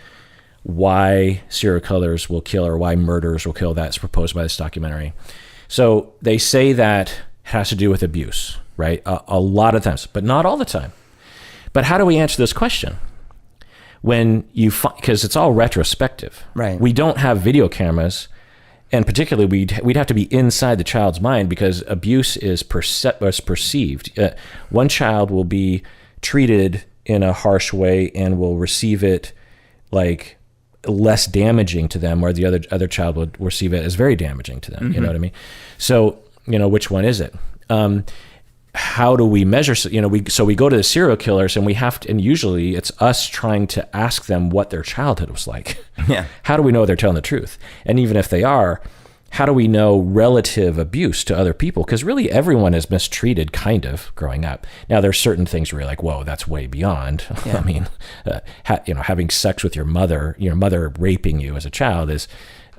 why serial killers will kill or why murderers will kill that's proposed by this documentary. So they say that it has to do with abuse, right? A lot of times, but not all the time. But how do we answer this question? When you because it's all retrospective. Right. We don't have video cameras, and particularly we'd have to be inside the child's mind because abuse is perceived. One child will be treated in a harsh way and will receive it like less damaging to them, or the other child would receive it as very damaging to them. Mm-hmm. You know what I mean? So, which one is it? How do we measure? We go to the serial killers and we have to, and usually it's us trying to ask them what their childhood was like. Yeah. How do we know they're telling the truth? And even if they are, how do we know relative abuse to other people? Because really everyone is mistreated kind of growing up. Now there's certain things where you're like, whoa, that's way beyond. Yeah. I mean, having sex with your mother raping you as a child is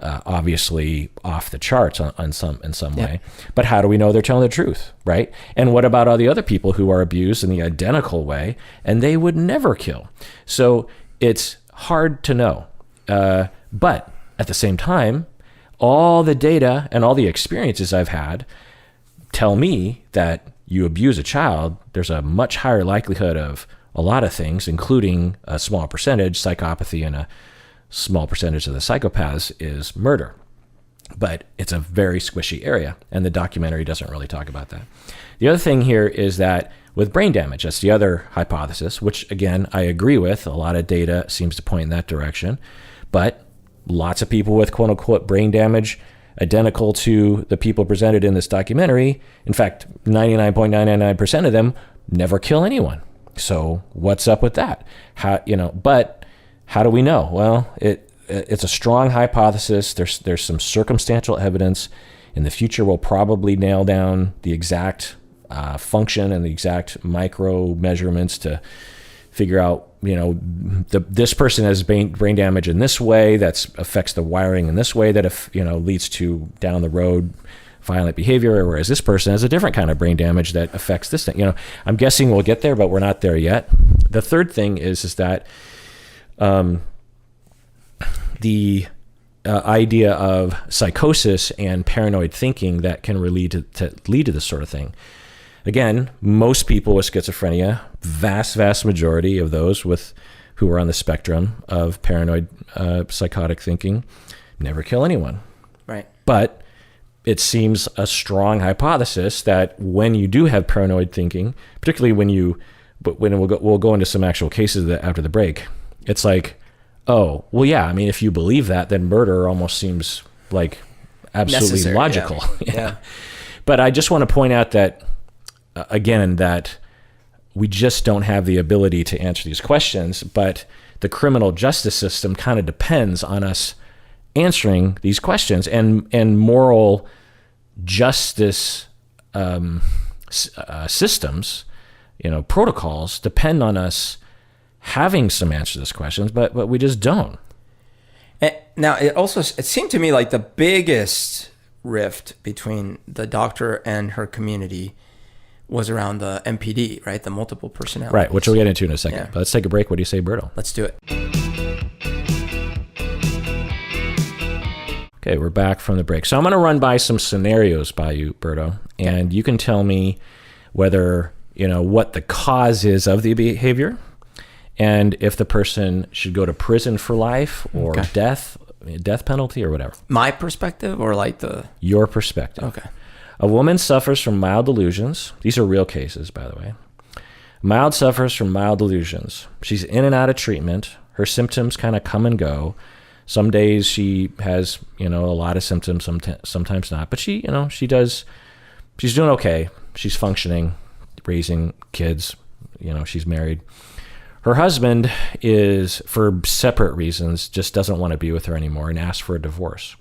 obviously off the charts in some way. But how do we know they're telling the truth, right? And what about all the other people who are abused in the identical way and they would never kill? So it's hard to know. But at the same time, all the data and all the experiences I've had tell me that you abuse a child, there's a much higher likelihood of a lot of things, including a small percentage, psychopathy, and a small percentage of the psychopaths is murder. But it's a very squishy area, and the documentary doesn't really talk about that. The other thing here is that with brain damage, that's the other hypothesis, which again, I agree with. A lot of data seems to point in that direction, but lots of people with quote unquote brain damage identical to the people presented in this documentary. In fact, 99.999% of them never kill anyone. So what's up with that? But how do we know? Well, it's a strong hypothesis. There's some circumstantial evidence. In the future, we'll probably nail down the exact function and the exact micro measurements to figure out, this person has brain damage in this way that affects the wiring in this way that leads to down the road violent behavior, whereas this person has a different kind of brain damage that affects this thing. I'm guessing we'll get there, but we're not there yet. The third thing is that the idea of psychosis and paranoid thinking that can lead to this sort of thing. Again, most people with schizophrenia, vast majority of those who are on the spectrum of paranoid psychotic thinking, never kill anyone. Right. But it seems a strong hypothesis that when you do have paranoid thinking, particularly we'll go into some actual cases after the break, it's like, oh, well, yeah, I mean, if you believe that, then murder almost seems like absolutely necessary, logical. Yeah. But I just want to point out that, again, that we just don't have the ability to answer these questions, but the criminal justice system kind of depends on us answering these questions, and moral justice systems, protocols depend on us having some answers to these questions, but we just don't. Now, it seemed to me like the biggest rift between the doctor and her community was around the MPD, right? The multiple personality. Right, which we'll get into in a second. Yeah. But let's take a break. What do you say, Berto? Let's do it. Okay, we're back from the break. So I'm going to run by some scenarios by you, Berto, and you can tell me whether, what the cause is of the behavior, and if the person should go to prison for life or death penalty or whatever. My perspective or Your perspective. Okay. A woman suffers from mild delusions. These are real cases, by the way. Suffers from mild delusions. She's in and out of treatment. Her symptoms kind of come and go. Some days she has, a lot of symptoms, sometimes not. But she's doing okay. She's functioning, raising kids. She's married. Her husband is, for separate reasons, just doesn't want to be with her anymore and asks for a divorce.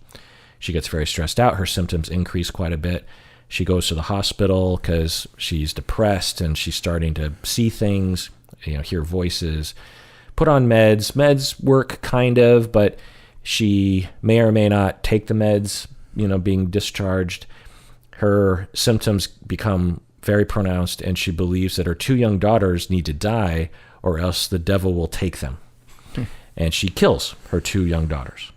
She gets very stressed out. Her symptoms increase quite a bit. She goes to the hospital because she's depressed and she's starting to see things, hear voices, put on meds. Meds work kind of, but she may or may not take the meds, being discharged. Her symptoms become very pronounced, and she believes that her 2 young daughters need to die or else the devil will take them. And she kills her 2 young daughters.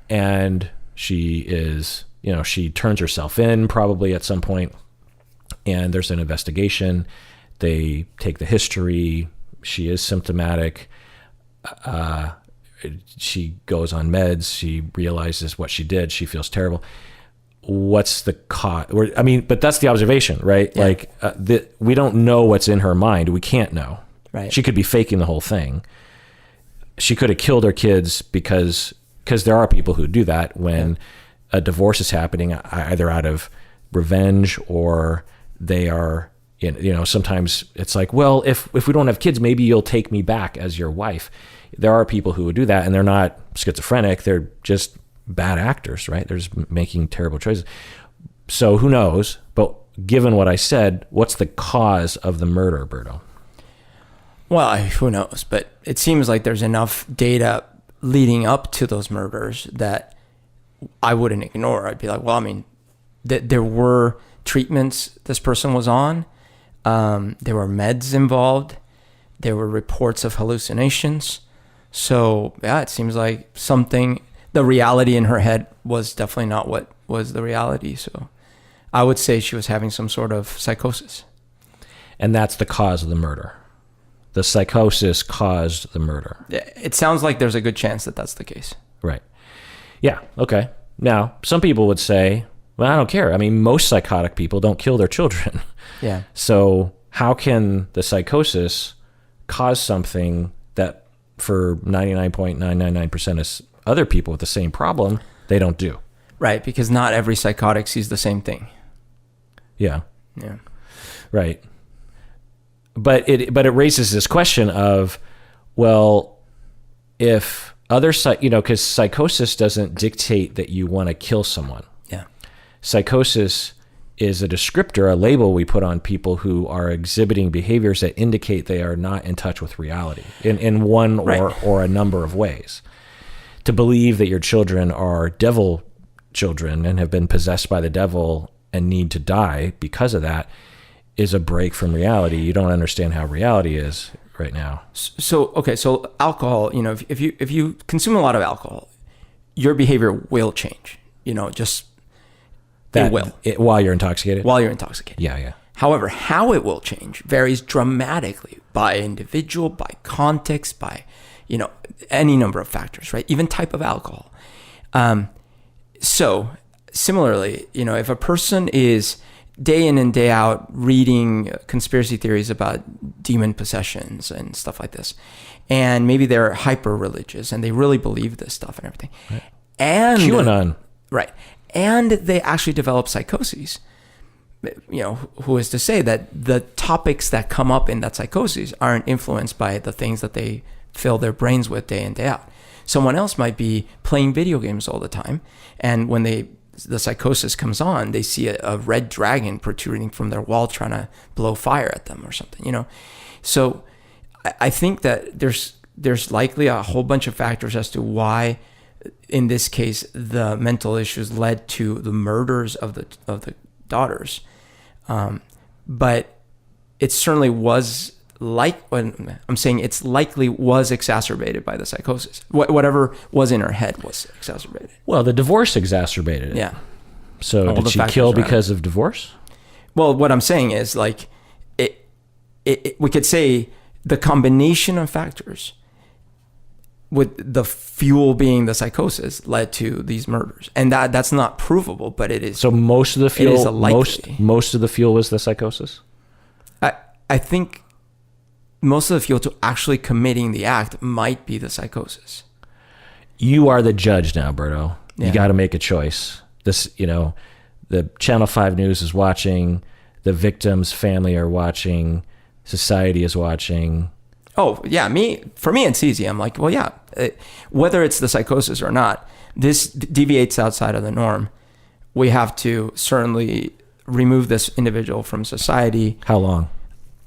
And she is, she turns herself in probably at some point, and there's an investigation. They take the history. She is symptomatic. She goes on meds. She realizes what she did. She feels terrible. What's the cause? But that's the observation, right? Yeah. We don't know what's in her mind. We can't know. Right. She could be faking the whole thing. She could have killed her kids because there are people who do that when a divorce is happening, either out of revenge or they are, sometimes it's like, well, if we don't have kids, maybe you'll take me back as your wife. There are people who would do that, and they're not schizophrenic. They're just bad actors, right? They're just making terrible choices. So who knows? But given what I said, what's the cause of the murder, Berto? Well, who knows? But it seems like there's enough data leading up to those murders that I wouldn't ignore. I'd be like, well, there were treatments this person was on. There were meds involved. There were reports of hallucinations. So, yeah, it seems like the reality in her head was definitely not what was the reality. So I would say she was having some sort of psychosis. And that's the cause of the murder. The psychosis caused the murder. It sounds like there's a good chance that that's the case. Right. Yeah. Okay. Now, some people would say, well, I don't care. Most psychotic people don't kill their children. Yeah. So how can the psychosis cause something that for 99.999% of other people with the same problem, they don't do? Right. Because not every psychotic sees the same thing. Yeah. Yeah. Right. But it raises this question of, well, if because psychosis doesn't dictate that you want to kill someone. Yeah. Psychosis is a descriptor, a label we put on people who are exhibiting behaviors that indicate they are not in touch with reality in one or a number of ways. To believe that your children are devil children and have been possessed by the devil and need to die because of that is a break from reality. You don't understand how reality is right now. So alcohol, if you consume a lot of alcohol, your behavior will change, it will. While you're intoxicated? While you're intoxicated. Yeah. However, how it will change varies dramatically by individual, by context, by, any number of factors, right? Even type of alcohol. So similarly, if a person is day in and day out reading conspiracy theories about demon possessions and stuff like this, and maybe they're hyper religious and they really believe this stuff and everything, right. And QAnon, right, and they actually develop psychoses. Who is to say that the topics that come up in that psychosis aren't influenced by the things that they fill their brains with day in, day out? Someone else might be playing video games all the time, and when the psychosis comes on, they see a red dragon protruding from their wall trying to blow fire at them or something, So I think that there's likely a whole bunch of factors as to why, in this case, the mental issues led to the murders of the daughters. But it certainly was it's likely was exacerbated by the psychosis. Whatever was in her head was exacerbated. Well, the divorce exacerbated it. Yeah. So did she kill because of divorce? Well, what I'm saying is we could say the combination of factors with the fuel being the psychosis led to these murders. And that's not provable, but it is. So most of the fuel, it is a likely. most of the fuel was the psychosis? I think most of the fuel to actually committing the act might be the psychosis. You are the judge now, Berto. Yeah. You got to make a choice. This, the Channel 5 News is watching, the victim's family are watching, society is watching. Oh, yeah. For me, it's easy. I'm like, well, yeah, whether it's the psychosis or not, this deviates outside of the norm. We have to certainly remove this individual from society. How long?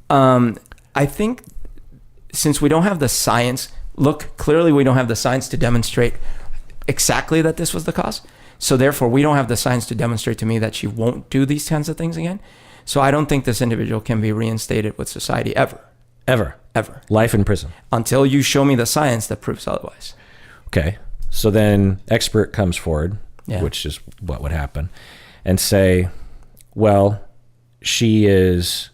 I think since we don't have the science, clearly we don't have the science to demonstrate exactly that this was the cause. So therefore, we don't have the science to demonstrate to me that she won't do these kinds of things again. So I don't think this individual can be reinstated with society ever. Ever. Life in prison. Until you show me the science that proves otherwise. Okay. So then expert comes forward, which is what would happen, and say, well, she is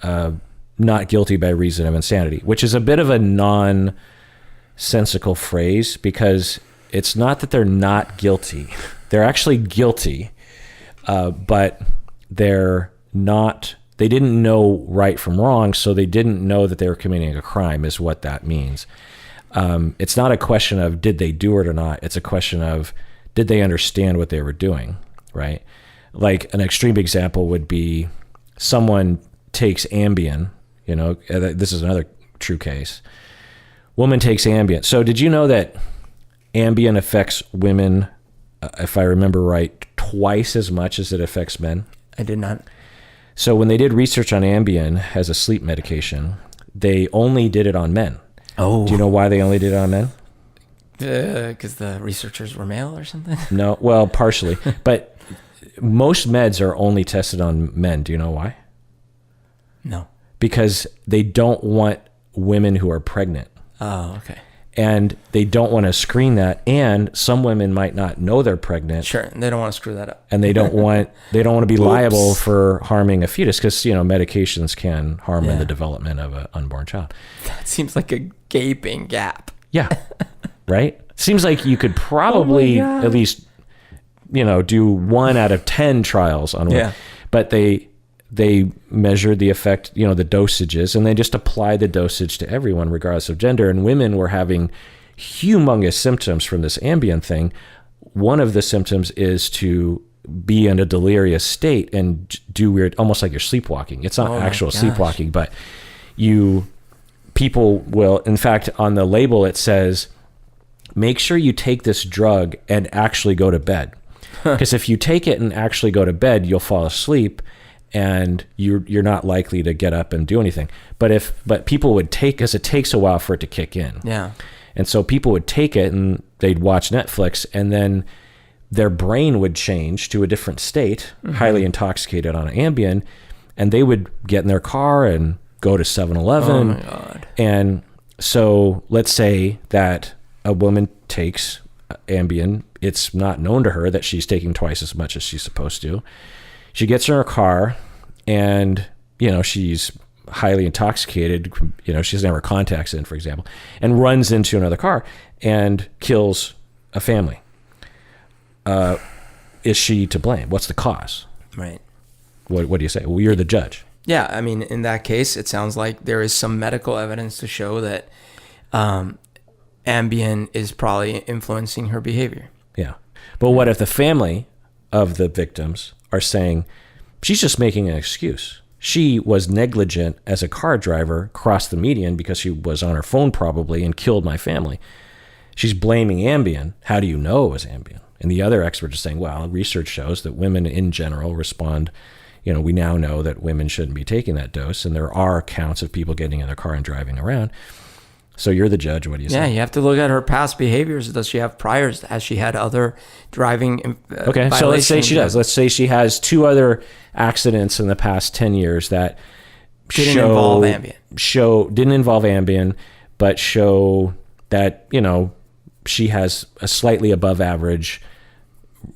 not guilty by reason of insanity, which is a bit of a nonsensical phrase because it's not that they're not guilty. They're actually guilty, but they're not, they didn't know right from wrong, so they didn't know that they were committing a crime is what that means. It's not a question of did they do it or not. It's a question of did they understand what they were doing, right? Like an extreme example would be someone takes Ambien, this is another true case. Woman takes Ambien. So did you know that Ambien affects women, if I remember right, twice as much as it affects men? I did not. So when they did research on Ambien as a sleep medication, they only did it on men. Oh. Do you know why they only did it on men? Because the researchers were male or something? No, well, partially. But most meds are only tested on men. Do you know why? No. Because they don't want women who are pregnant. Oh, okay. And they don't want to screen that. And some women might not know they're pregnant. Sure. And they don't want to screw that up. And they don't want to be liable for harming a fetus because, medications can harm in the development of an unborn child. That seems like a gaping gap. Yeah. Right? Seems like you could probably at least, do 1 out of 10 trials on one. Yeah. But they measured the effect, the dosages, and they just applied the dosage to everyone regardless of gender. And women were having humongous symptoms from this Ambien thing. One of the symptoms is to be in a delirious state and do weird, almost like you're sleepwalking. It's not actual sleepwalking, but people will, in fact, on the label, it says, make sure you take this drug and actually go to bed. Because if you take it and actually go to bed, you'll fall asleep and you're not likely to get up and do anything. But people would take, because it takes a while for it to kick in. Yeah. And so people would take it and they'd watch Netflix and then their brain would change to a different state, highly intoxicated on Ambien, and they would get in their car and go to 7-Eleven. Oh my God. And so let's say that a woman takes Ambien. It's not known to her that she's taking twice as much as she's supposed to. She gets in her car and, she's highly intoxicated. She doesn't have her contacts in, for example, and runs into another car and kills a family. Is she to blame? What's the cause? Right. What do you say? Well, you're the judge. Yeah. I mean, in that case, it sounds like there is some medical evidence to show that Ambien is probably influencing her behavior. Yeah. But what if the family of the victims are saying, she's just making an excuse. She was negligent as a car driver, crossed the median because she was on her phone probably and killed my family. She's blaming Ambien. How do you know it was Ambien? And the other experts are saying, well, research shows that women in general respond. We now know that women shouldn't be taking that dose. And there are accounts of people getting in their car and driving around. So you're the judge. What do you say? Yeah, you have to look at her past behaviors. Does she have priors? Has she had other driving okay, so let's say she does. Let's say she has 2 other accidents in the past 10 years that didn't involve Ambien. Didn't involve Ambien, but show that, she has a slightly above average,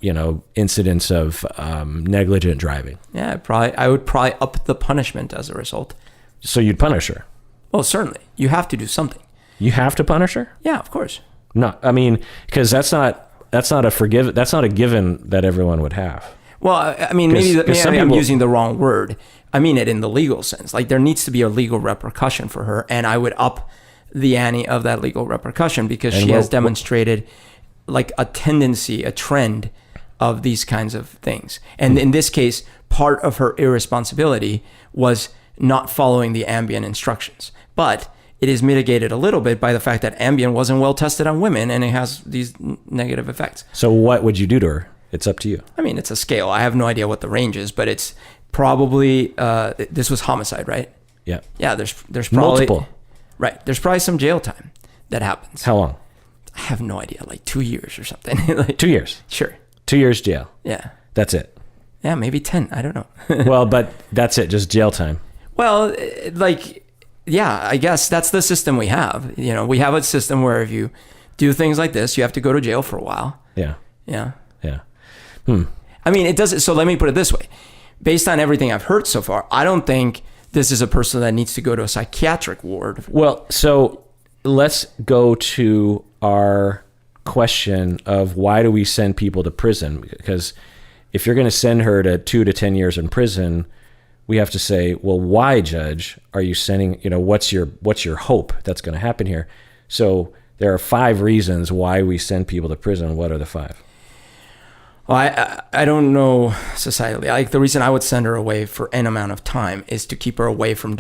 incidence of negligent driving. Yeah, I would probably up the punishment as a result. So you'd punish her? Well, certainly. You have to do something. You have to punish her? Yeah, of course. No, I mean, because that's not a given that everyone would have. Well, I mean, maybe I'm using the wrong word. I mean it in the legal sense. Like there needs to be a legal repercussion for her, and I would up the ante of that legal repercussion because she has demonstrated like a tendency, a trend of these kinds of things. And in this case, part of her irresponsibility was not following the Ambien instructions. But it is mitigated a little bit by the fact that Ambien wasn't well tested on women, and it has these negative effects. So what would you do to her? It's up to you. I mean, it's a scale. I have no idea what the range is, but it's probably this was homicide, right? Yeah. Yeah. There's probably multiple. Right. There's probably some jail time that happens. How long? I have no idea. Like 2 years or something. Like, 2 years. Sure. 2 years jail. Yeah. That's it. Yeah, maybe 10. I don't know. Well, but that's it. Just jail time. Well, like, yeah, I guess that's the system we have. You know, we have a system where if you do things like this, you have to go to jail for a while. Yeah. Yeah. Yeah. I mean, it doesn't. So let me put it this way. Based on everything I've heard so far, I don't think this is a person that needs to go to a psychiatric ward. Well, so let's go to our question of why do we send people to prison? Because if you're going to send her to 2 to 10 years in prison, we have to say, well, why, Judge, are you sending, what's your hope that's going to happen here? So there are 5 reasons why we send people to prison. What are the 5? Well, I don't know societally. Like the reason I would send her away for an amount of time is to keep her away from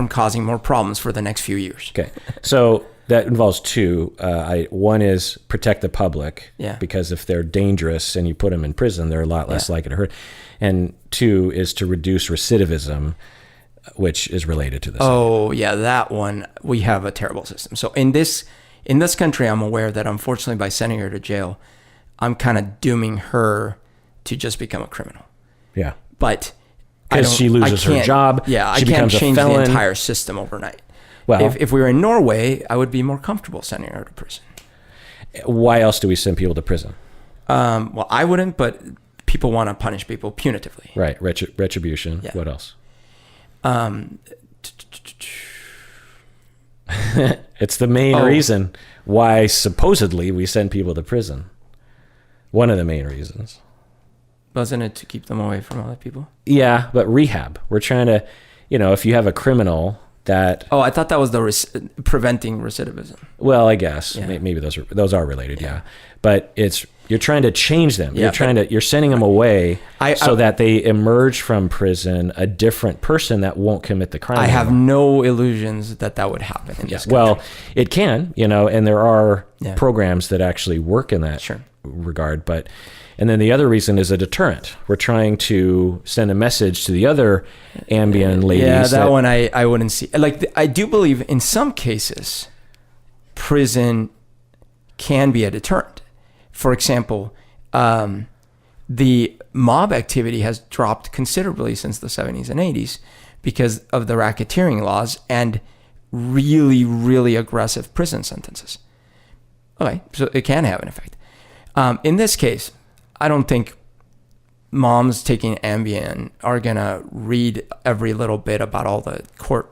causing more problems for the next few years. Okay. So that involves 2. One is protect the public. Yeah. Because if they're dangerous and you put them in prison, they're a lot less likely to hurt. And 2 is to reduce recidivism, which is related to this. Oh, yeah, that one. We have a terrible system. So in this country, I'm aware that unfortunately by sending her to jail, I'm kind of dooming her to just become a criminal. Yeah. But because she loses her job. Yeah, she I can't becomes change a felon. the entire system overnight. Well, if we were in Norway, I would be more comfortable sending her to prison. Why else do we send people to prison? Well, I wouldn't, but people want to punish people punitively. Right. Retribution. Yeah. What else? It's the main reason why supposedly we send people to prison. One of the main reasons. Wasn't it to keep them away from other people? Yeah, but rehab. We're trying to, if you have a criminal that... Oh, I thought that was the preventing recidivism. Well, I guess. Yeah. Maybe those are related, yeah. But you're trying to change them. Yeah, you're sending them away so that they emerge from prison a different person that won't commit the crime. I have no illusions that would happen in this country. Well, it can, and there are Yeah. programs that actually work in that Sure. regard. And then the other reason is a deterrent. We're trying to send a message to the other Ambien ladies. Yeah, that one I wouldn't see. Like, I do believe in some cases, prison can be a deterrent. For example, the mob activity has dropped considerably since the 70s and 80s because of the racketeering laws and really, really aggressive prison sentences. Okay, so it can have an effect. In this case, I don't think moms taking Ambien are going to read every little bit about all the court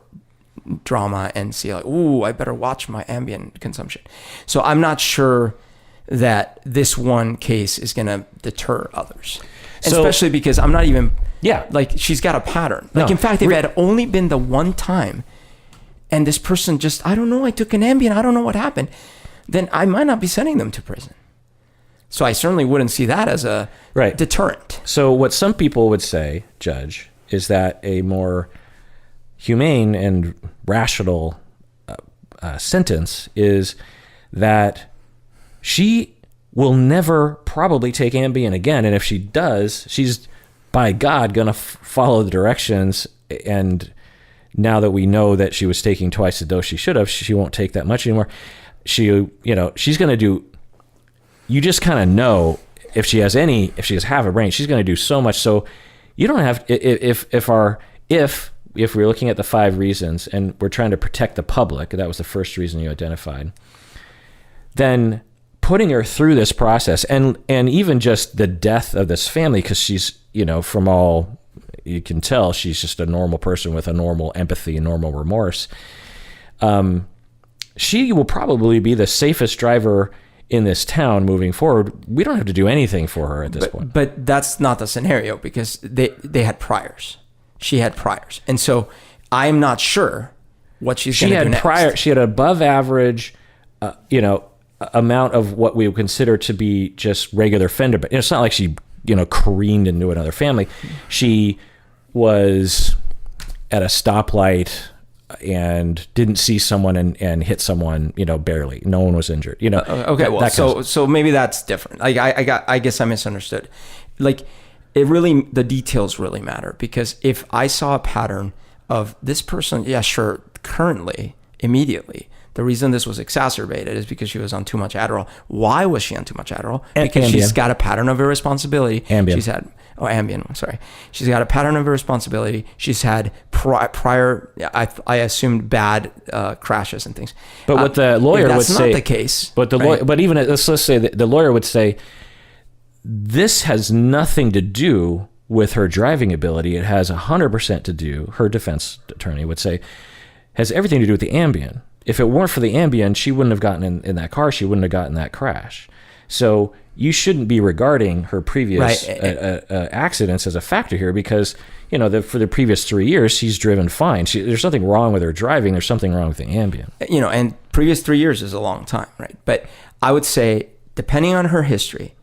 drama and see like, ooh, I better watch my Ambien consumption. So I'm not sure that this one case is going to deter others. Especially because I'm not even... Yeah. Like, she's got a pattern. Like, in fact, if it had only been the one time and this person just, I don't know, I took an Ambien, I don't know what happened, then I might not be sending them to prison. So I certainly wouldn't see that as a deterrent. So what some people would say, Judge, is that a more humane and rational sentence is that she will never probably take Ambien again. And if she does, she's, by God, going to follow the directions. And now that we know that she was taking twice the dose she should have, she won't take that much anymore. She's going to do... You just kind of know if she has half a brain, she's going to do so much. So you don't have, if we're looking at the 5 reasons and we're trying to protect the public, that was the first reason you identified, then putting her through this process and even just the death of this family, because she's, from all you can tell, she's just a normal person with a normal empathy and normal remorse. She will probably be the safest driver in this town moving forward. We don't have to do anything for her at this point. But that's not the scenario because they had priors. She had priors. And so I'm not sure what she's going to do next. She had above average, amount of what we would consider to be just regular fender. But it's not like she, careened into another family. She was at a stoplight and didn't see someone and hit someone, barely. No one was injured, Okay, so maybe that's different. Like I guess I misunderstood. Like the details really matter, because if I saw a pattern of this person, yeah, sure, currently, immediately, the reason this was exacerbated is because she was on too much Adderall. Why was she on too much Adderall? Because Ambien. she's got a pattern of irresponsibility. Ambien. Ambien, sorry. She's got a pattern of irresponsibility. She's had prior, I assumed, bad crashes and things. But what the lawyer would say... That's not the case. But but even, let's say that the lawyer would say, this has nothing to do with her driving ability. It has 100% to do, her defense attorney would say, has everything to do with the Ambien. If it weren't for the Ambien, she wouldn't have gotten in that car. She wouldn't have gotten that crash. So you shouldn't be regarding her previous accidents as a factor here, because, for the previous 3 years, she's driven fine. There's nothing wrong with her driving. There's something wrong with the Ambien. And previous 3 years is a long time, right? But I would say, depending on her history,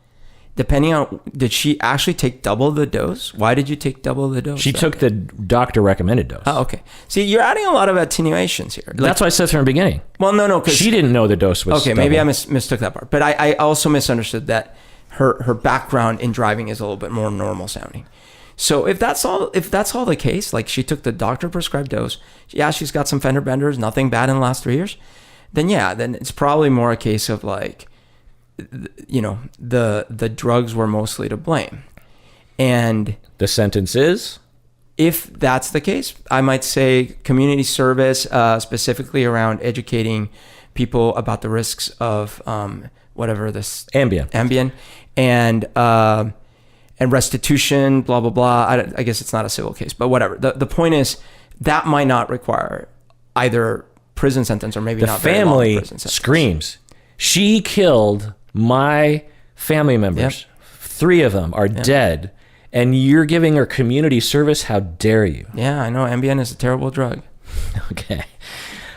did she actually take double the dose? Why did you take double the dose? She took the doctor recommended dose. Oh, okay. See, you're adding a lot of attenuations here. That's what I said from the beginning. Well, no, because she didn't know the dose was okay. double. Maybe I mistook that part, but I also misunderstood that her background in driving is a little bit more normal sounding. So if that's all the case, like she took the doctor prescribed dose, yeah, she's got some fender benders, nothing bad in the last 3 years, then it's probably more a case of like, the drugs were mostly to blame. And the sentence is, if that's the case, I might say community service, specifically around educating people about the risks of whatever this Ambien, and restitution, blah blah blah. I guess it's not a civil case, but whatever. The point is that might not require either prison sentence or maybe not very long family prison sentence. Screams, she killed my family members. Yep. 3 of them are dead, and you're giving her community service. How dare you? Yeah, I know. Ambien is a terrible drug. Okay.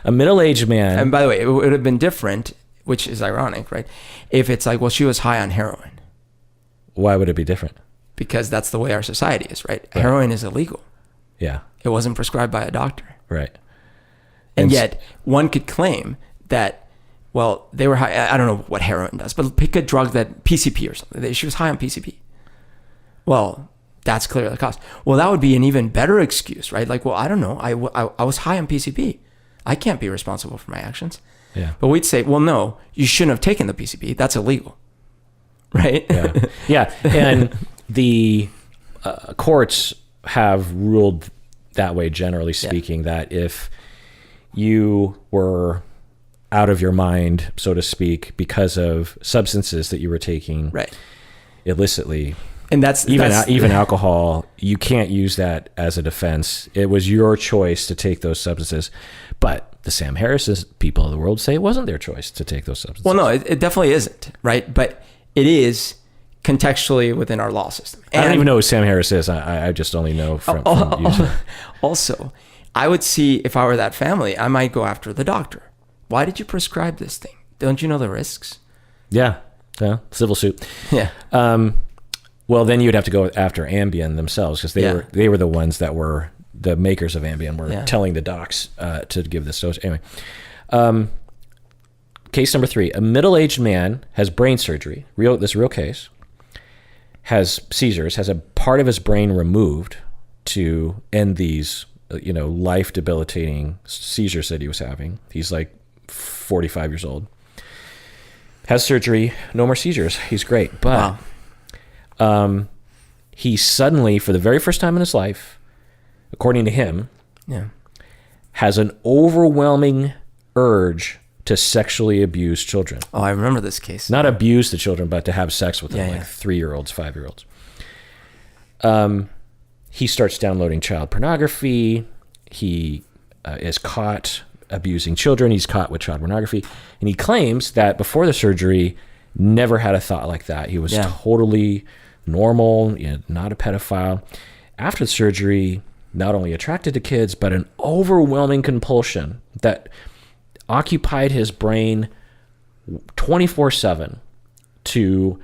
A middle-aged man. And by the way, it would have been different, which is ironic, right? If it's like, well, she was high on heroin. Why would it be different? Because that's the way our society is, right? Heroin is illegal. Yeah. It wasn't prescribed by a doctor. Right. And yet one could claim that, well, they were high. I don't know what heroin does, but pick a drug that PCP or something. She was high on PCP. Well, that's clearly the cause. Well, that would be an even better excuse, right? Like, well, I don't know. I was high on PCP. I can't be responsible for my actions. Yeah. But we'd say, well, no, you shouldn't have taken the PCP. That's illegal. Right? Yeah. Yeah. And the courts have ruled that way, generally speaking, that if you were out of your mind, so to speak, because of substances that you were taking illicitly, and that's even alcohol, you can't use that as a defense. It was your choice to take those substances. But the Sam Harris's people of the world say it wasn't their choice to take those substances. Well, no, it definitely isn't, right? But it is contextually within our law system. And I don't even know who Sam Harris is. I just only know from using. Also, I would see, if I were that family, I might go after the doctor. Why did you prescribe this thing? Don't you know the risks? Yeah. Civil suit. Yeah. Well, then you'd have to go after Ambien themselves, because they were the ones that were the makers of Ambien were telling the docs to give this dose. Anyway, case number 3: a middle-aged man has brain surgery. Real case. Has seizures. Has a part of his brain removed to end these, life-debilitating seizures that he was having. He's like 45 years old. Has surgery. No more seizures. He's great, but he suddenly, for the very first time in his life, according to him, has an overwhelming urge to sexually abuse children. Oh, I remember this case. Not abuse the children, but to have sex with them, like 3-year-olds, 5-year-olds. He starts downloading child pornography. He is caught abusing children. He's caught with child pornography. And he claims that before the surgery, never had a thought like that. He was totally normal, not a pedophile. After the surgery, not only attracted to kids, but an overwhelming compulsion that occupied his brain 24/7 to,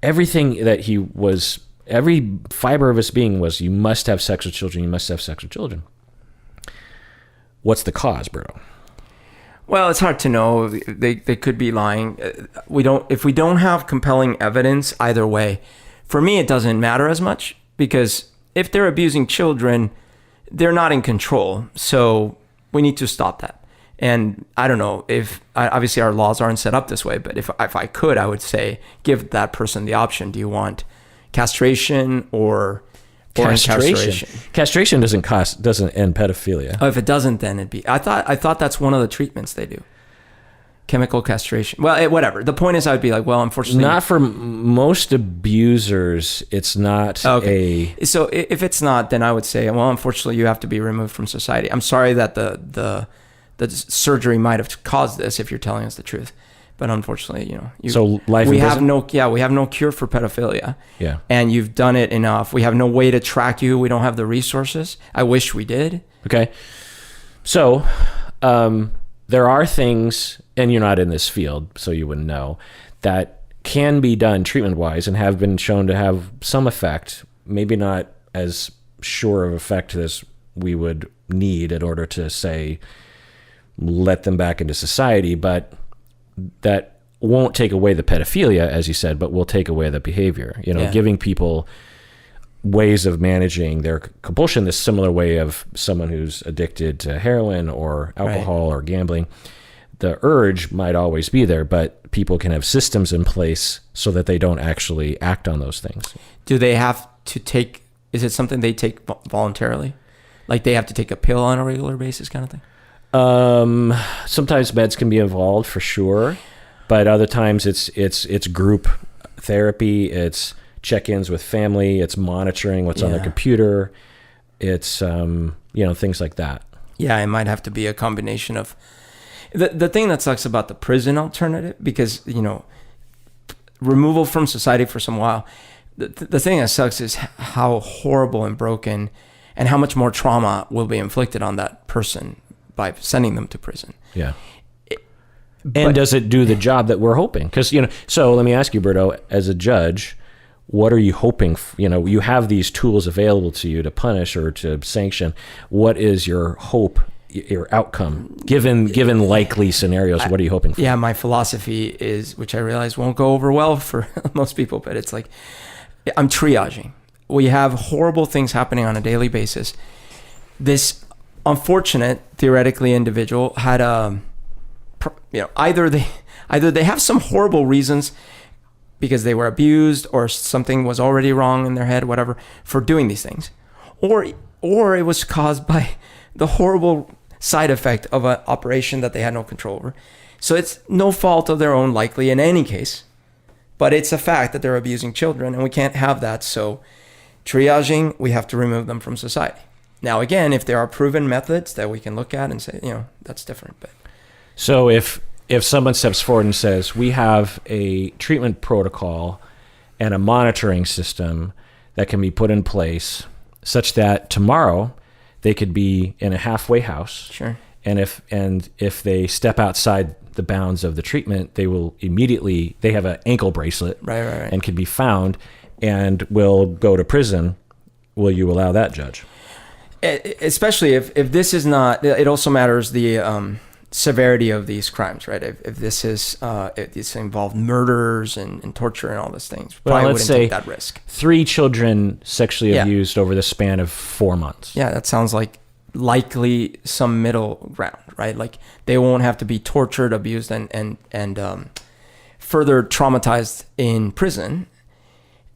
everything that he was, every fiber of his being was, you must have sex with children, you must have sex with children. what's the cause, Bruno? Well, it's hard to know. They could be lying. If we don't have compelling evidence either way, for me, it doesn't matter as much, because if they're abusing children, they're not in control. So we need to stop that. And I don't know if, obviously our laws aren't set up this way, but if I could, I would say, give that person the option. Do you want castration or incarceration? Castration doesn't end pedophilia. Oh, if it doesn't, then it'd be. I thought that's one of the treatments they do. Chemical castration. Well, whatever. The point is, I would be like, well, unfortunately, not for most abusers. It's not okay. So if it's not, then I would say, well, unfortunately, you have to be removed from society. I'm sorry that the surgery might have caused this, if you're telling us the truth. But unfortunately, we have no cure for pedophilia. Yeah. And you've done it enough. We have no way to track you. We don't have the resources. I wish we did. Okay. So, there are things, and you're not in this field, so you wouldn't know, that can be done treatment-wise and have been shown to have some effect, maybe not as sure of effect as we would need in order to, say, let them back into society, but that won't take away the pedophilia, as you said, but will take away the behavior. Giving people ways of managing their compulsion, this similar way of someone who's addicted to heroin or alcohol or gambling. The urge might always be there, but people can have systems in place so that they don't actually act on those things. Do they have to take, is it something they take voluntarily? Like they have to take a pill on a regular basis kind of thing? Sometimes meds can be involved for sure, but other times it's group therapy, it's check-ins with family, it's monitoring what's on their computer, it's things like that. Yeah, it might have to be a combination of the thing that sucks about the prison alternative, because removal from society for some while, the thing that sucks is how horrible and broken and how much more trauma will be inflicted on that person by sending them to prison. Yeah. And does it do the job that we're hoping? Because, so let me ask you, Berto, as a judge, what are you hoping? You have these tools available to you to punish or to sanction. What is your hope, your outcome, given likely scenarios? What are you hoping for? Yeah, my philosophy is, which I realize won't go over well for most people, but it's like, I'm triaging. We have horrible things happening on a daily basis. This unfortunate, theoretically, individual had either they have some horrible reasons because they were abused or something was already wrong in their head, whatever, for doing these things, or it was caused by the horrible side effect of an operation that they had no control over. So it's no fault of their own, likely in any case, but it's a fact that they're abusing children, and we can't have that. So triaging, we have to remove them from society. Now, again, if there are proven methods that we can look at and say, that's different. But so if someone steps forward and says, we have a treatment protocol and a monitoring system that can be put in place such that tomorrow they could be in a halfway house. Sure. And if they step outside the bounds of the treatment, they will immediately, they have an ankle bracelet right. and can be found and will go to prison. Will you allow that, Judge? Especially if this is not, it also matters the severity of these crimes, right? If this is, if this involved murders and torture and all these things, probably wouldn't take that risk. 3 children sexually abused over the span of 4 months. Yeah, that sounds like likely some middle ground, right? Like they won't have to be tortured, abused, and further traumatized in prison.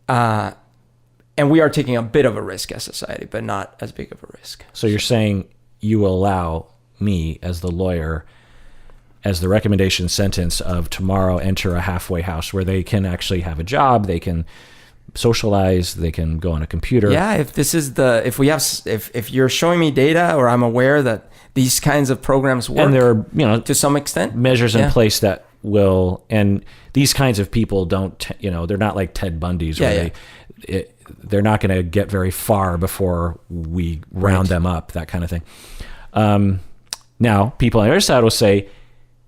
And we are taking a bit of a risk as society, but not as big of a risk. So you're saying you will allow me as the lawyer, as the recommendation sentence of tomorrow, enter a halfway house where they can actually have a job, they can socialize, they can go on a computer. Yeah, if you're showing me data or I'm aware that these kinds of programs work, and there are, to some extent, measures in place that will, and these kinds of people don't, they're not like Ted Bundy's where they're not going to get very far before we round them up, that kind of thing. Now, people on the other side will say,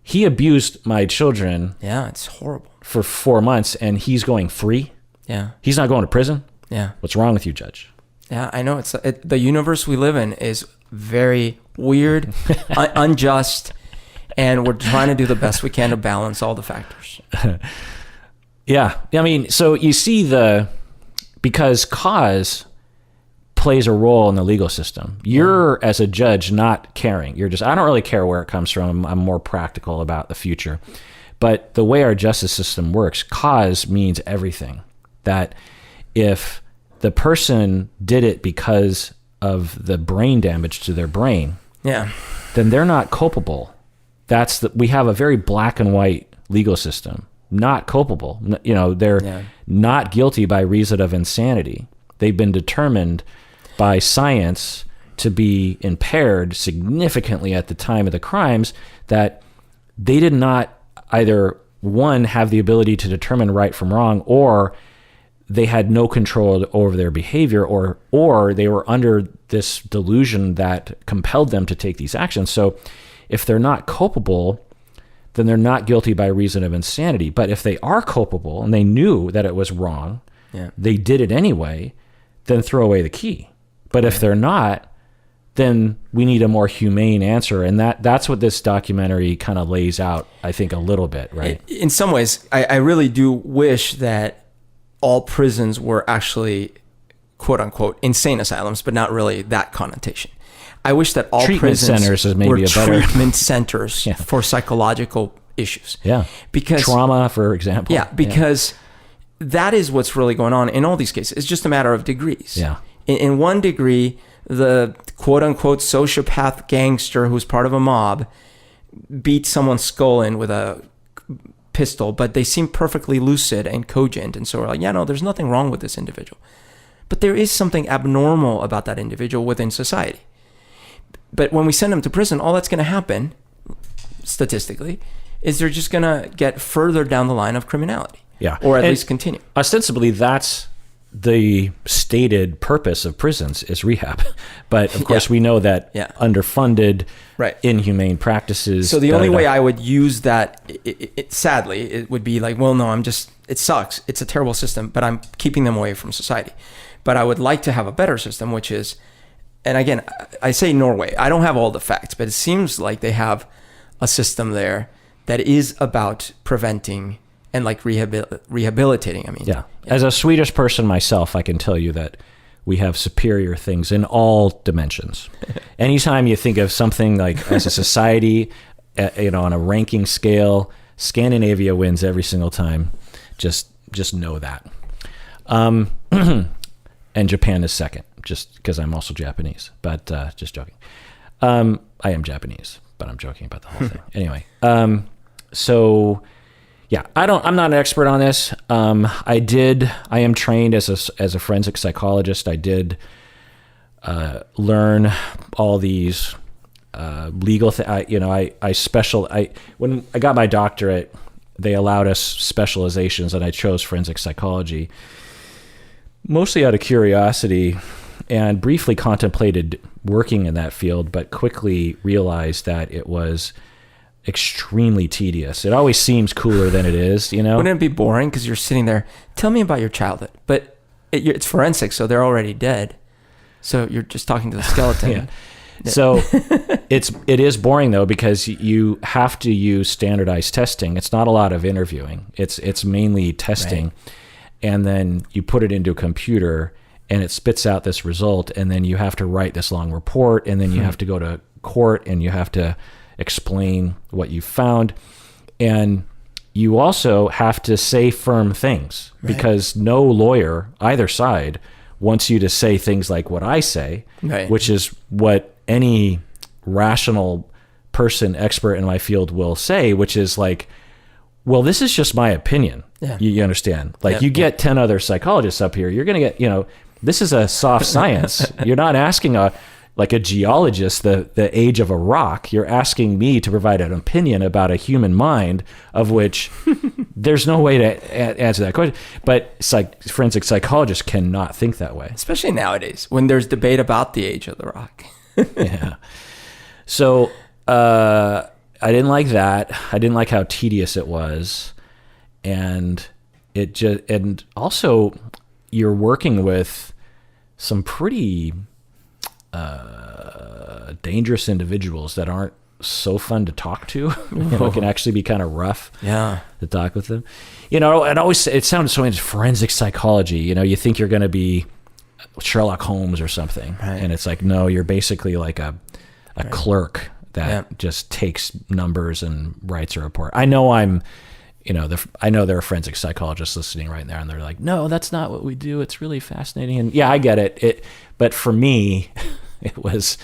he abused my children. Yeah, it's horrible. For 4 months, and he's going free. Yeah. He's not going to prison. Yeah. What's wrong with you, Judge? Yeah, I know. The universe we live in is very weird, unjust, and we're trying to do the best we can to balance all the factors. Yeah. I mean, so you see because cause plays a role in the legal system. You're, as a judge, not caring. You're just, I don't really care where it comes from. I'm more practical about the future. But the way our justice system works, cause means everything. That if the person did it because of the brain damage to their brain, then they're not culpable. We have a very black and white legal system. Not culpable. They're not guilty by reason of insanity. They've been determined by science to be impaired significantly at the time of the crimes, that they did not either, one, have the ability to determine right from wrong, or they had no control over their behavior, or they were under this delusion that compelled them to take these actions. So if they're not culpable, then they're not guilty by reason of insanity. But if they are culpable and they knew that it was wrong, they did it anyway, then throw away the key. But if they're not, then we need a more humane answer. And that's what this documentary kind of lays out, I think, a little bit, right? In some ways, I really do wish that all prisons were actually, quote unquote, insane asylums, but not really that connotation. I wish that all treatment prisons centers is maybe were a better treatment centers for psychological issues. Yeah. Because trauma, for example. Yeah, because that is what's really going on in all these cases. It's just a matter of degrees. Yeah. In one degree, the quote-unquote sociopath gangster who's part of a mob beat someone's skull in with a pistol, but they seem perfectly lucid and cogent. And so we're like, there's nothing wrong with this individual. But there is something abnormal about that individual within society. But when we send them to prison, all that's going to happen, statistically, is they're just going to get further down the line of criminality. Yeah. Or at least continue. Ostensibly, that's the stated purpose of prisons, is rehab. But of course, we know that underfunded, inhumane practices. So the only way I would use that, sadly, it would be like, well, no, it sucks. It's a terrible system, but I'm keeping them away from society. But I would like to have a better system, which is, and again, I say Norway. I don't have all the facts, but it seems like they have a system there that is about preventing and like rehabilitating. As a Swedish person myself, I can tell you that we have superior things in all dimensions. Anytime you think of something like as a society, on a ranking scale, Scandinavia wins every single time. Just know that. And Japan is second, just because I'm also Japanese. But just joking. I am Japanese, but I'm joking about the whole thing. Anyway, so. Yeah, I'm not an expert on this. I am trained as a forensic psychologist. I did learn all these legal when I got my doctorate, they allowed us specializations, and I chose forensic psychology mostly out of curiosity, and briefly contemplated working in that field, but quickly realized that it was extremely tedious. It always seems cooler than it is, Wouldn't it be boring? Because you're sitting there, tell me about your childhood. But it's forensic, so they're already dead. So you're just talking to the skeleton. So it is boring, though, because you have to use standardized testing. It's not a lot of interviewing. It's mainly testing. Right. And then you put it into a computer, and it spits out this result, and then you have to write this long report, and then you have to go to court, and you have to explain what you found. And you also have to say firm things, because no lawyer, either side, wants you to say things like what I say, which is what any rational person, expert in my field, will say, which is like, well, this is just my opinion. You understand? Like, you get 10 other psychologists up here, you're going to get, this is a soft science. You're not asking a geologist the age of a rock. You're asking me to provide an opinion about a human mind, of which there's no way to answer that question. But forensic psychologists cannot think that way. Especially nowadays, when there's debate about the age of the rock. Yeah. So I didn't like that. I didn't like how tedious it was. And and also you're working with some pretty dangerous individuals that aren't so fun to talk to. It can actually be kind of rough to talk with them. It sounded so into forensic psychology. You think you're going to be Sherlock Holmes or something. Right. And it's like, no, you're basically like a clerk that just takes numbers and writes a report. I know I know there are forensic psychologists listening right now, and they're like, no, that's not what we do. It's really fascinating. And yeah, I get it. But for me, it was,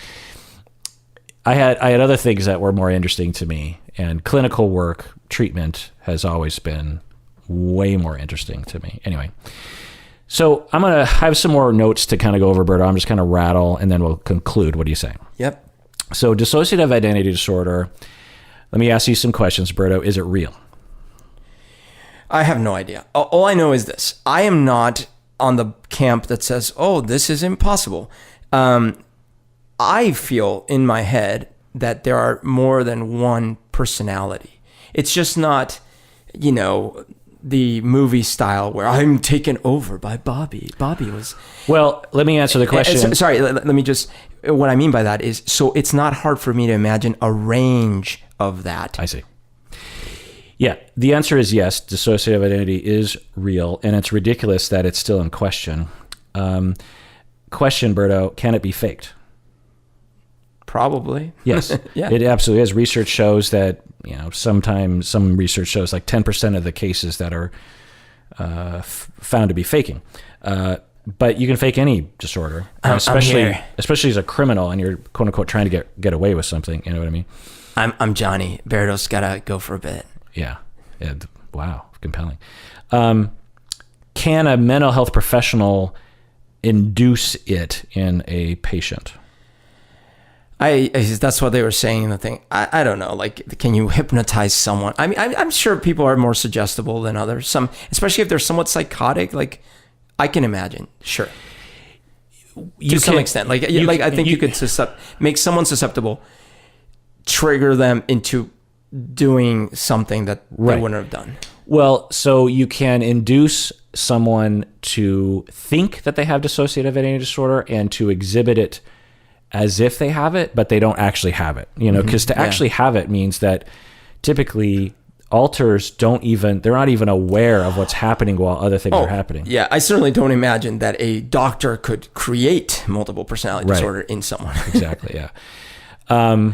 I had other things that were more interesting to me, and clinical work, treatment has always been way more interesting to me. Anyway, so I'm going to have some more notes to kind of go over, Berto. I'm just going to rattle, and then we'll conclude. What do you say? Yep. So dissociative identity disorder, let me ask you some questions, Berto. Is it real? I have no idea. All I know is this. I am not on the camp that says, oh, this is impossible. I feel in my head that there are more than one personality. It's just not, the movie style where I'm taken over by Bobby. Bobby was... Well, let me answer the question. Sorry, let me just... What I mean by that is, so it's not hard for me to imagine a range of that. I see. Yeah, the answer is yes. Dissociative identity is real, and it's ridiculous that it's still in question. Question, Berto, can it be faked? Probably. Yes. Yeah. It absolutely is. Research shows that, sometimes some research shows like 10% of the cases that are found to be faking. But you can fake any disorder, especially as a criminal, and you're quote unquote trying to get away with something. You know what I mean? I'm Johnny. Berto's gotta go for a bit. Yeah. Wow. Compelling. Can a mental health professional induce it in a patient? That's what they were saying in the thing. I don't know. Like, can you hypnotize someone? I mean, I'm sure people are more suggestible than others. Some, especially if they're somewhat psychotic. Like, I can imagine. Sure. To some extent. I think you could make someone susceptible, trigger them into doing something that they wouldn't have done. Well, so you can induce someone to think that they have dissociative identity disorder and to exhibit it as if they have it, but they don't actually have it. Because to actually have it means that typically alters they're not even aware of what's happening while other things are happening. Yeah, I certainly don't imagine that a doctor could create multiple personality disorder in someone. Exactly, yeah.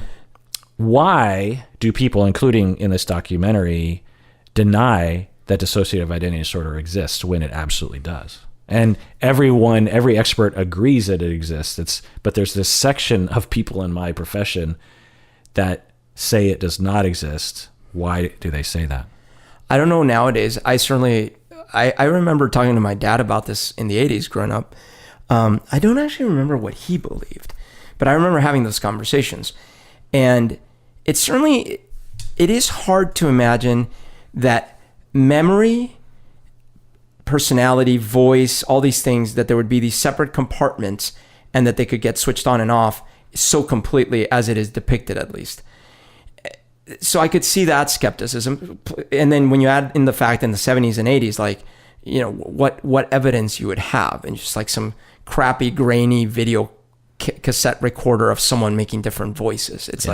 Why do people, including in this documentary, deny that dissociative identity disorder exists when it absolutely does? And every expert agrees that it exists. But there's this section of people in my profession that say it does not exist. Why do they say that? I don't know nowadays. I remember talking to my dad about this in the 80s growing up. I don't actually remember what he believed, but I remember having those conversations. And it is hard to imagine that memory, personality, voice, all these things, that there would be these separate compartments and that they could get switched on and off so completely as it is depicted, at least. So I could see that skepticism. And then when you add in the fact in the 70s and 80s, like, what evidence you would have, and just like some crappy, grainy video cassette recorder of someone making different voices. It's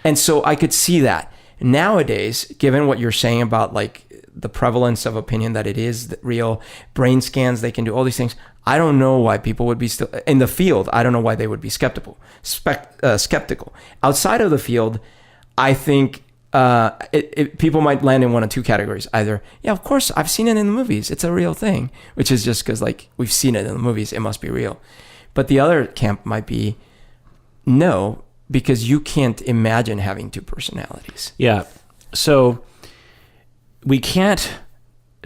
and so I could see that. Nowadays, given what you're saying about like the prevalence of opinion that it is real, brain scans, they can do all these things. I don't know why people would be still in the field. I don't know why they would be skeptical. Outside of the field, I think people might land in one of two categories. Either, yeah, of course, I've seen it in the movies. It's a real thing, which is just because like we've seen it in the movies, it must be real. But the other camp might be no, because you can't imagine having two personalities. Yeah. So we can't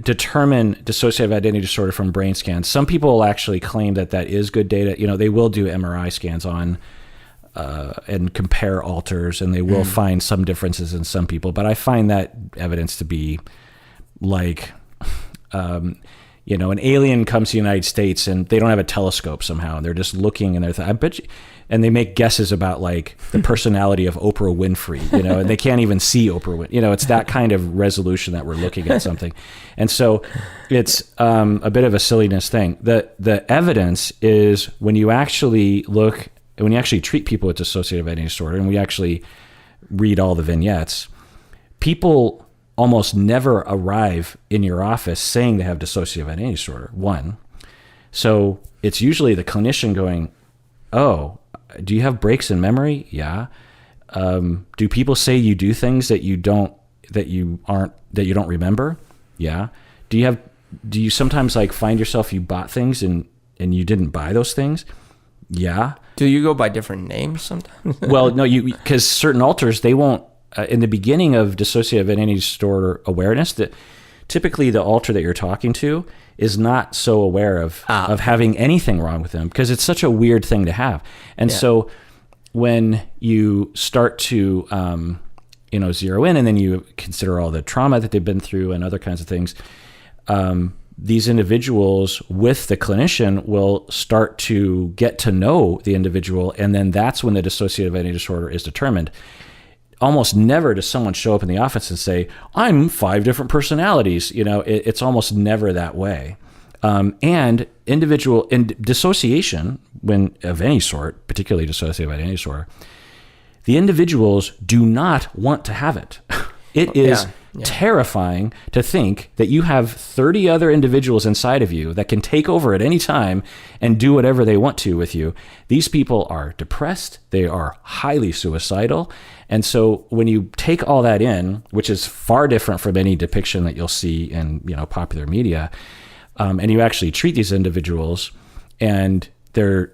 determine dissociative identity disorder from brain scans. Some people will actually claim that is good data. They will do MRI scans on and compare alters, and they will find some differences in some people. But I find that evidence to be like, an alien comes to the United States and they don't have a telescope somehow, and they're just looking and I bet you, and they make guesses about like the personality of Oprah Winfrey, and they can't even see Oprah Winfrey. It's that kind of resolution that we're looking at something. And so it's a bit of a silliness thing. The evidence is when you actually look when you actually treat people with dissociative identity disorder, and we actually read all the vignettes, people almost never arrive in your office saying they have dissociative identity disorder. One. So it's usually the clinician going, oh, do you have breaks in memory? Yeah. Do people say you do things that you don't remember? Yeah. Do you sometimes like find yourself, you bought things and you didn't buy those things? Yeah. Do you go by different names sometimes? Well, no, because certain alters, they won't, in the beginning of dissociative identity disorder awareness, that typically the alter that you're talking to is not so aware of having anything wrong with them, because it's such a weird thing to have. And so when you start to, zero in, and then you consider all the trauma that they've been through and other kinds of things, these individuals with the clinician will start to get to know the individual, and then that's when the dissociative identity disorder is determined. Almost never does someone show up in the office and say, I'm 5 different personalities. It's almost never that way. And dissociation, when of any sort, particularly dissociative identity disorder, the individuals do not want to have it. It is terrifying to think that you have 30 other individuals inside of you that can take over at any time and do whatever they want to with you. These people are depressed. They are highly suicidal. And so when you take all that in, which is far different from any depiction that you'll see in popular media, and you actually treat these individuals, and they're,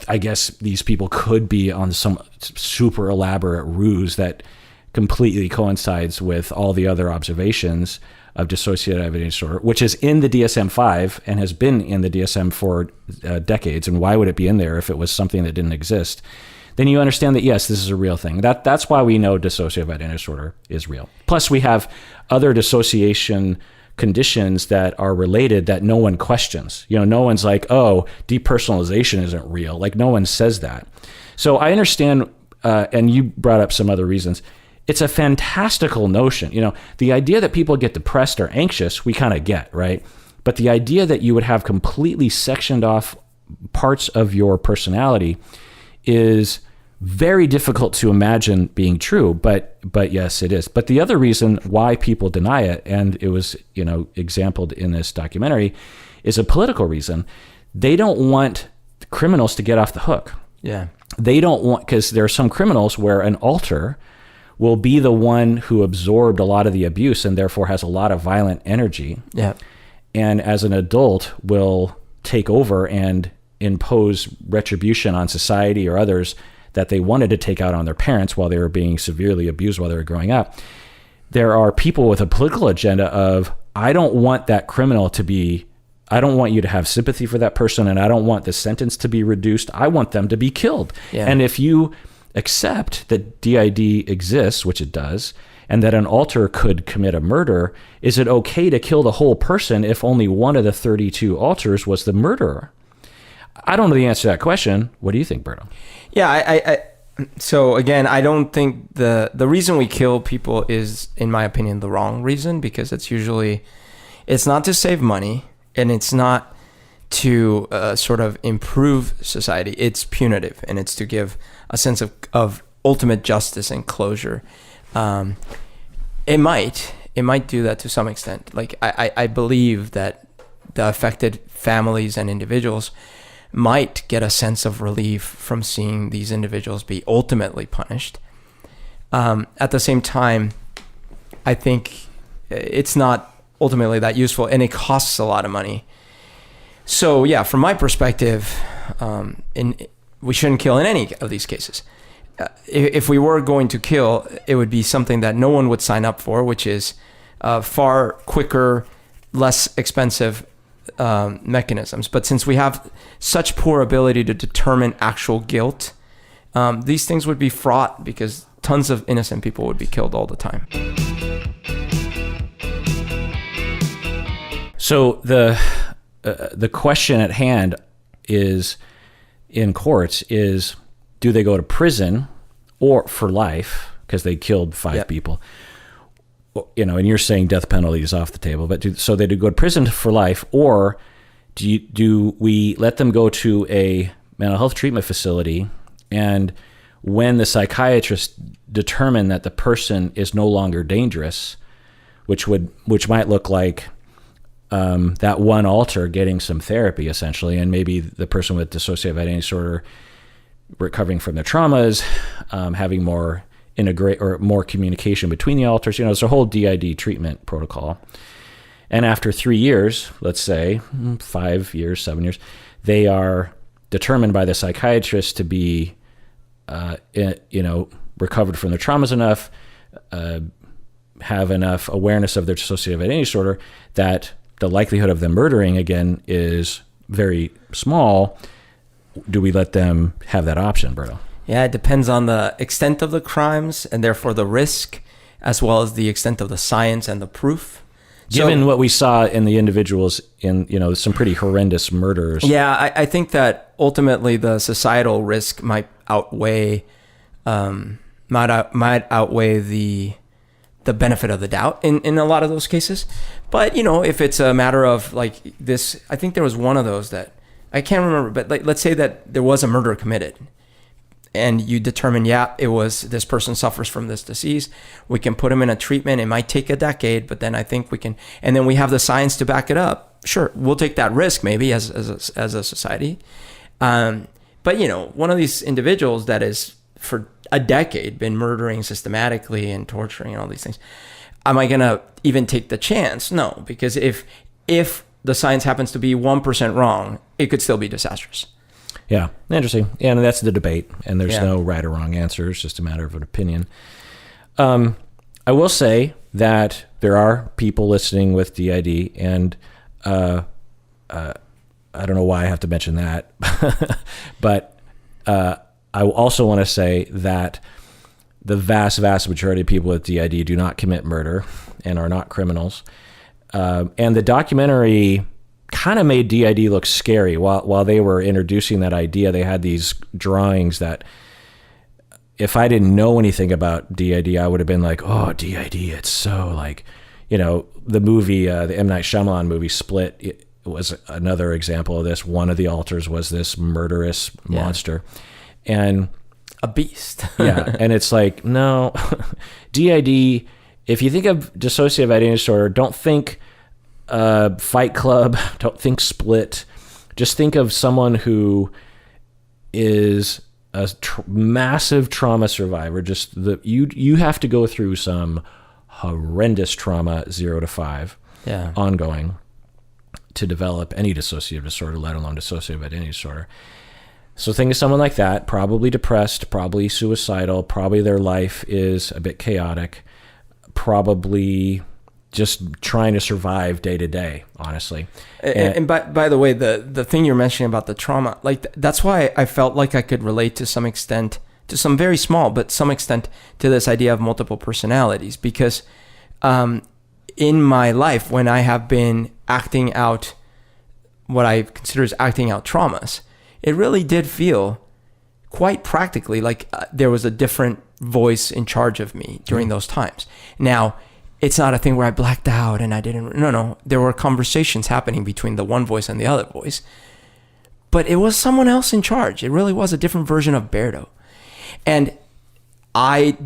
I guess these people could be on some super elaborate ruse that completely coincides with all the other observations of dissociative identity disorder, which is in the DSM-5 and has been in the DSM for decades. And why would it be in there if it was something that didn't exist? Then you understand that, yes, this is a real thing. That's why we know dissociative identity disorder is real. Plus, we have other dissociation conditions that are related that no one questions. No one's like, oh, depersonalization isn't real. Like, no one says that. So I understand, and you brought up some other reasons. It's a fantastical notion. The idea that people get depressed or anxious, we kind of get, right? But the idea that you would have completely sectioned off parts of your personality is very difficult to imagine being true, but yes, it is. But the other reason why people deny it, and it was, exampled in this documentary, is a political reason. They don't want criminals to get off the hook. Yeah. They don't want, because there are some criminals where an alter will be the one who absorbed a lot of the abuse and therefore has a lot of violent energy. Yeah. And as an adult will take over and impose retribution on society or others that they wanted to take out on their parents while they were being severely abused while they were growing up. There are people with a political agenda of, I don't want that criminal to be, I don't want you to have sympathy for that person, and I don't want the sentence to be reduced. I want them to be killed. Yeah. And if you accept that DID exists, which it does, and that an alter could commit a murder, is it okay to kill the whole person if only one of the 32 alters was the murderer? I don't know the answer to that question. What do you think, Berto? Yeah, so again, I don't think the reason we kill people is, in my opinion, the wrong reason, because it's not to save money, and it's not to sort of improve society. It's punitive, and it's to give a sense of ultimate justice and closure. It might do that to some extent. Like I believe that the affected families and individuals might get a sense of relief from seeing these individuals be ultimately punished. At the same time, I think it's not ultimately that useful, and it costs a lot of money. So yeah, from my perspective, we shouldn't kill in any of these cases. If we were going to kill, it would be something that no one would sign up for, which is far quicker, less expensive mechanisms. But since we have such poor ability to determine actual guilt, these things would be fraught because tons of innocent people would be killed all the time. So the question at hand is, in courts, is do they go to prison or for life because they killed 5 people? And you're saying death penalty is off the table, but so they do go to prison for life, or do we let them go to a mental health treatment facility, and when the psychiatrist determined that the person is no longer dangerous, which might look like that one alter getting some therapy essentially, and maybe the person with dissociative identity disorder recovering from their traumas, having more more communication between the alters. It's a whole DID treatment protocol. And after 3 years, let's say 5 years, 7 years, they are determined by the psychiatrist to be, recovered from their traumas enough, have enough awareness of their dissociative identity disorder that the likelihood of them murdering again is very small. Do we let them have that option, Berto? Yeah, it depends on the extent of the crimes and therefore the risk, as well as the extent of the science and the proof. Given what we saw in the individuals in, some pretty horrendous murders. Yeah, I think that ultimately the societal risk might outweigh the benefit of the doubt in a lot of those cases. But, if it's a matter of like this, I think there was one of those that I can't remember, but like, let's say that there was a murder committed and you determine, it was this person suffers from this disease. We can put him in a treatment. It might take a decade, but then I think we can, and then we have the science to back it up. Sure, we'll take that risk maybe as a society. But one of these individuals that is for a decade been murdering systematically and torturing and all these things, am I gonna even take the chance? No, because if the science happens to be 1% wrong, it could still be disastrous. Yeah, interesting. And that's the debate, and there's no right or wrong answer. It's just a matter of an opinion. I will say that there are people listening with DID, and I don't know why I have to mention that, but I also want to say that the vast, vast majority of people with DID do not commit murder and are not criminals. And the documentary kind of made DID look scary. While they were introducing that idea, they had these drawings that if I didn't know anything about DID, I would have been like, oh, DID, it's so like, the movie, the M. Night Shyamalan movie Split, it was another example of this. One of the alters was this murderous monster. And a beast. Yeah. And it's like, no, DID, if you think of dissociative identity disorder, don't think Fight Club, don't think Split. Just think of someone who is a massive trauma survivor. Just you have to go through some horrendous trauma, 0 to 5, ongoing, to develop any dissociative disorder, let alone dissociative identity disorder. So think of someone like that, probably depressed, probably suicidal, probably their life is a bit chaotic, probably just trying to survive day to day, honestly. And by the way, the thing you're mentioning about the trauma, like that's why I felt like I could relate to some extent, to some very small, but some extent to this idea of multiple personalities, because in my life, when I have been acting out what I consider as acting out traumas, it really did feel quite practically like there was a different voice in charge of me during those times. Now, it's not a thing where I blacked out and I didn't, no. There were conversations happening between the one voice and the other voice, but it was someone else in charge. It really was a different version of Berto. And I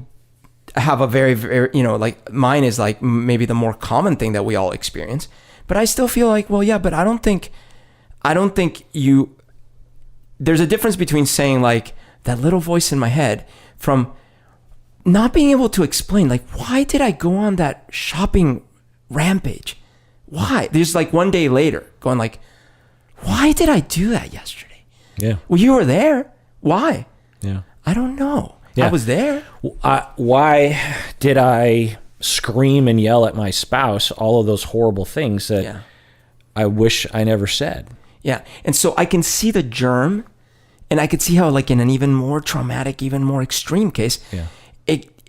have a very, very, like mine is like maybe the more common thing that we all experience, but I still feel like, well, yeah, but I don't think there's a difference between saying like that little voice in my head from not being able to explain, like, why did I go on that shopping rampage? Why? There's like one day later going like, why did I do that yesterday? Yeah. Well, you were there. Why? Yeah. I don't know. Yeah. I was there. Why did I scream and yell at my spouse all of those horrible things that I wish I never said? Yeah. And so I can see the germ, and I could see how like in an even more traumatic, even more extreme case,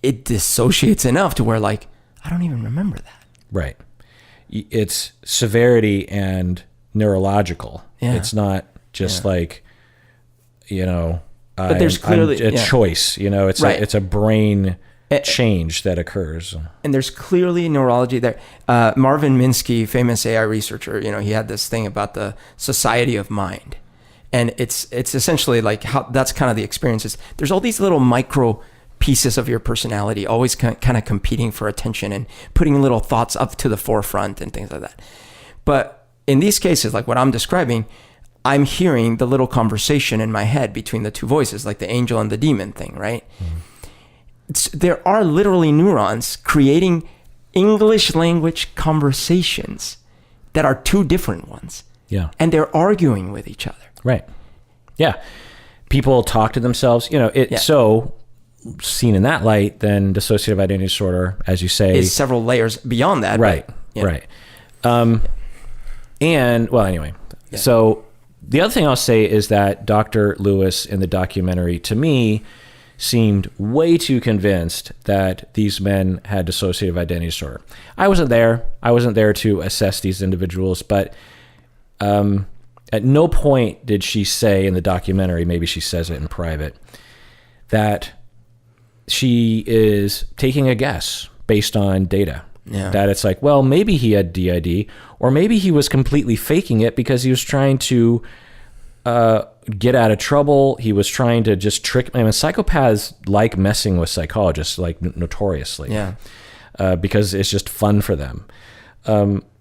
it dissociates enough to where like, I don't even remember that. Right. It's severity and neurological. Yeah. It's not just like, but there's clearly a choice, it's a brain change that occurs. And there's clearly neurology there. Marvin Minsky, famous AI researcher, he had this thing about the society of mind. And it's essentially like how that's kind of the experiences. There's all these little micro pieces of your personality always kind of competing for attention and putting little thoughts up to the forefront and things like that. But in these cases, like what I'm describing, I'm hearing the little conversation in my head between the two voices, like the angel and the demon thing, right? There are literally neurons creating English language conversations that are two different ones. Yeah. And they're arguing with each other. Right. Yeah. People talk to themselves, so seen in that light, then dissociative identity disorder, as you say, is several layers beyond that. Right. But, yeah. Right. And well, anyway, so the other thing I'll say is that Dr. Lewis in the documentary, to me, seemed way too convinced that these men had dissociative identity disorder. I wasn't there. I wasn't there to assess these individuals, but at no point did she say in the documentary, maybe she says it in private, that she is taking a guess based on data. Yeah. That it's like, well, maybe he had DID, or maybe he was completely faking it because he was trying to get out of trouble. He was trying to just trick. I mean, psychopaths like messing with psychologists, like notoriously, because it's just fun for them,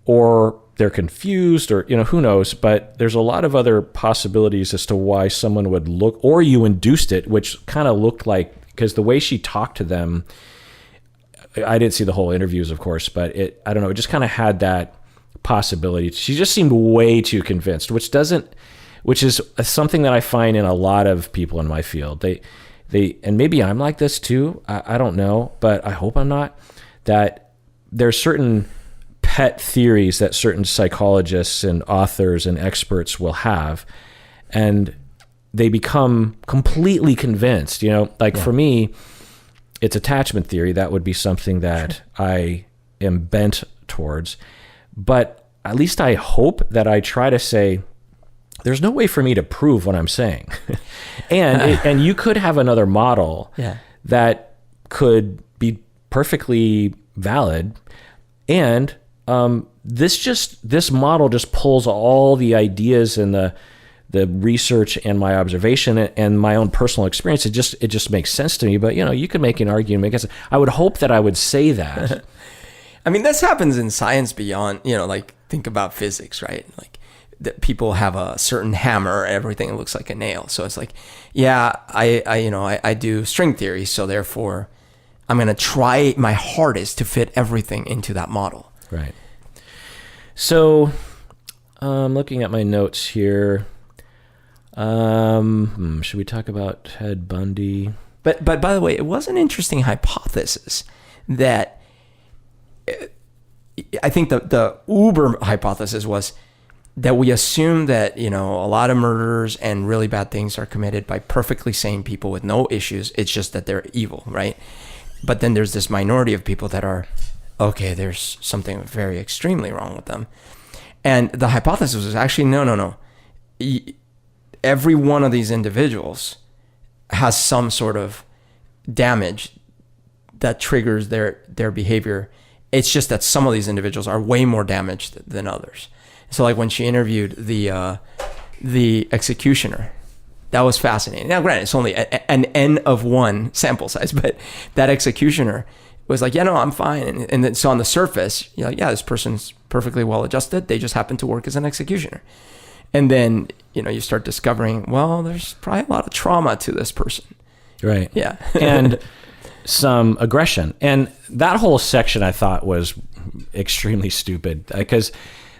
or they're confused, or who knows. But there's a lot of other possibilities as to why someone would look, or you induced it, which kind of looked like, because the way she talked to them, I didn't see the whole interviews, of course, but I don't know, it just kind of had that possibility. She just seemed way too convinced, which is something that I find in a lot of people in my field. They and maybe I'm like this too, I don't know, but I hope I'm not, that there's certain pet theories that certain psychologists and authors and experts will have, and they become completely convinced, for me, it's attachment theory. That would be something that I am bent towards, but at least I hope that I try to say, there's no way for me to prove what I'm saying. and you could have another model that could be perfectly valid. And this model just pulls all the ideas and the research and my observation and my own personal experience. It just makes sense to me. But you could make an argument. I would hope that I would say that. I mean, this happens in science beyond, like think about physics, right? Like that people have a certain hammer, everything looks like a nail. So it's like, I do string theory. So therefore I'm going to try my hardest to fit everything into that model. Right. So looking at my notes here, should we talk about Ted Bundy? But by the way, it was an interesting hypothesis that I think the uber hypothesis was that we assume that, a lot of murders and really bad things are committed by perfectly sane people with no issues. It's just that they're evil, right? But then there's this minority of people that are, okay, there's something very extremely wrong with them. And the hypothesis was actually, no. Every one of these individuals has some sort of damage that triggers their behavior. It's just that some of these individuals are way more damaged than others. So like when she interviewed the executioner, that was fascinating. Now, granted, it's only an N of one sample size, but that executioner was like, I'm fine. And then, so on the surface, you're like, this person's perfectly well adjusted. They just happen to work as an executioner. And then, you start discovering, well, there's probably a lot of trauma to this person. Right. Yeah. And some aggression. And that whole section I thought was extremely stupid, because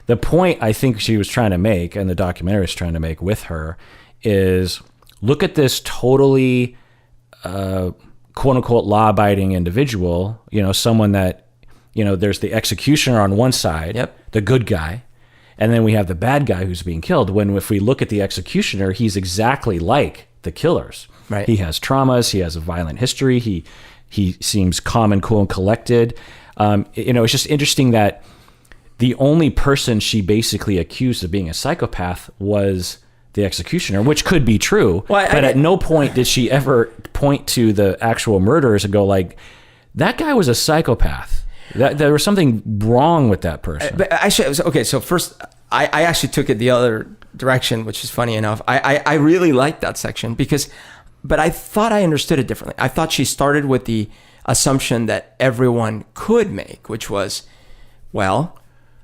the point I think she was trying to make, and the documentary was trying to make with her, is look at this totally quote unquote law-abiding individual, someone that, there's the executioner on one side, the good guy, and then we have the bad guy who's being killed. When if we look at the executioner, he's exactly like the killers. Right. He has traumas, he has a violent history, he seems calm and cool and collected. It's just interesting that the only person she basically accused of being a psychopath was the executioner, which could be true. Well, but at no point did she ever point to the actual murderers and go like, that guy was a psychopath. That there was something wrong with that person. But actually, okay. So first, I actually took it the other direction, which is funny enough. I really liked that section but I thought I understood it differently. I thought she started with the assumption that everyone could make, which was, well,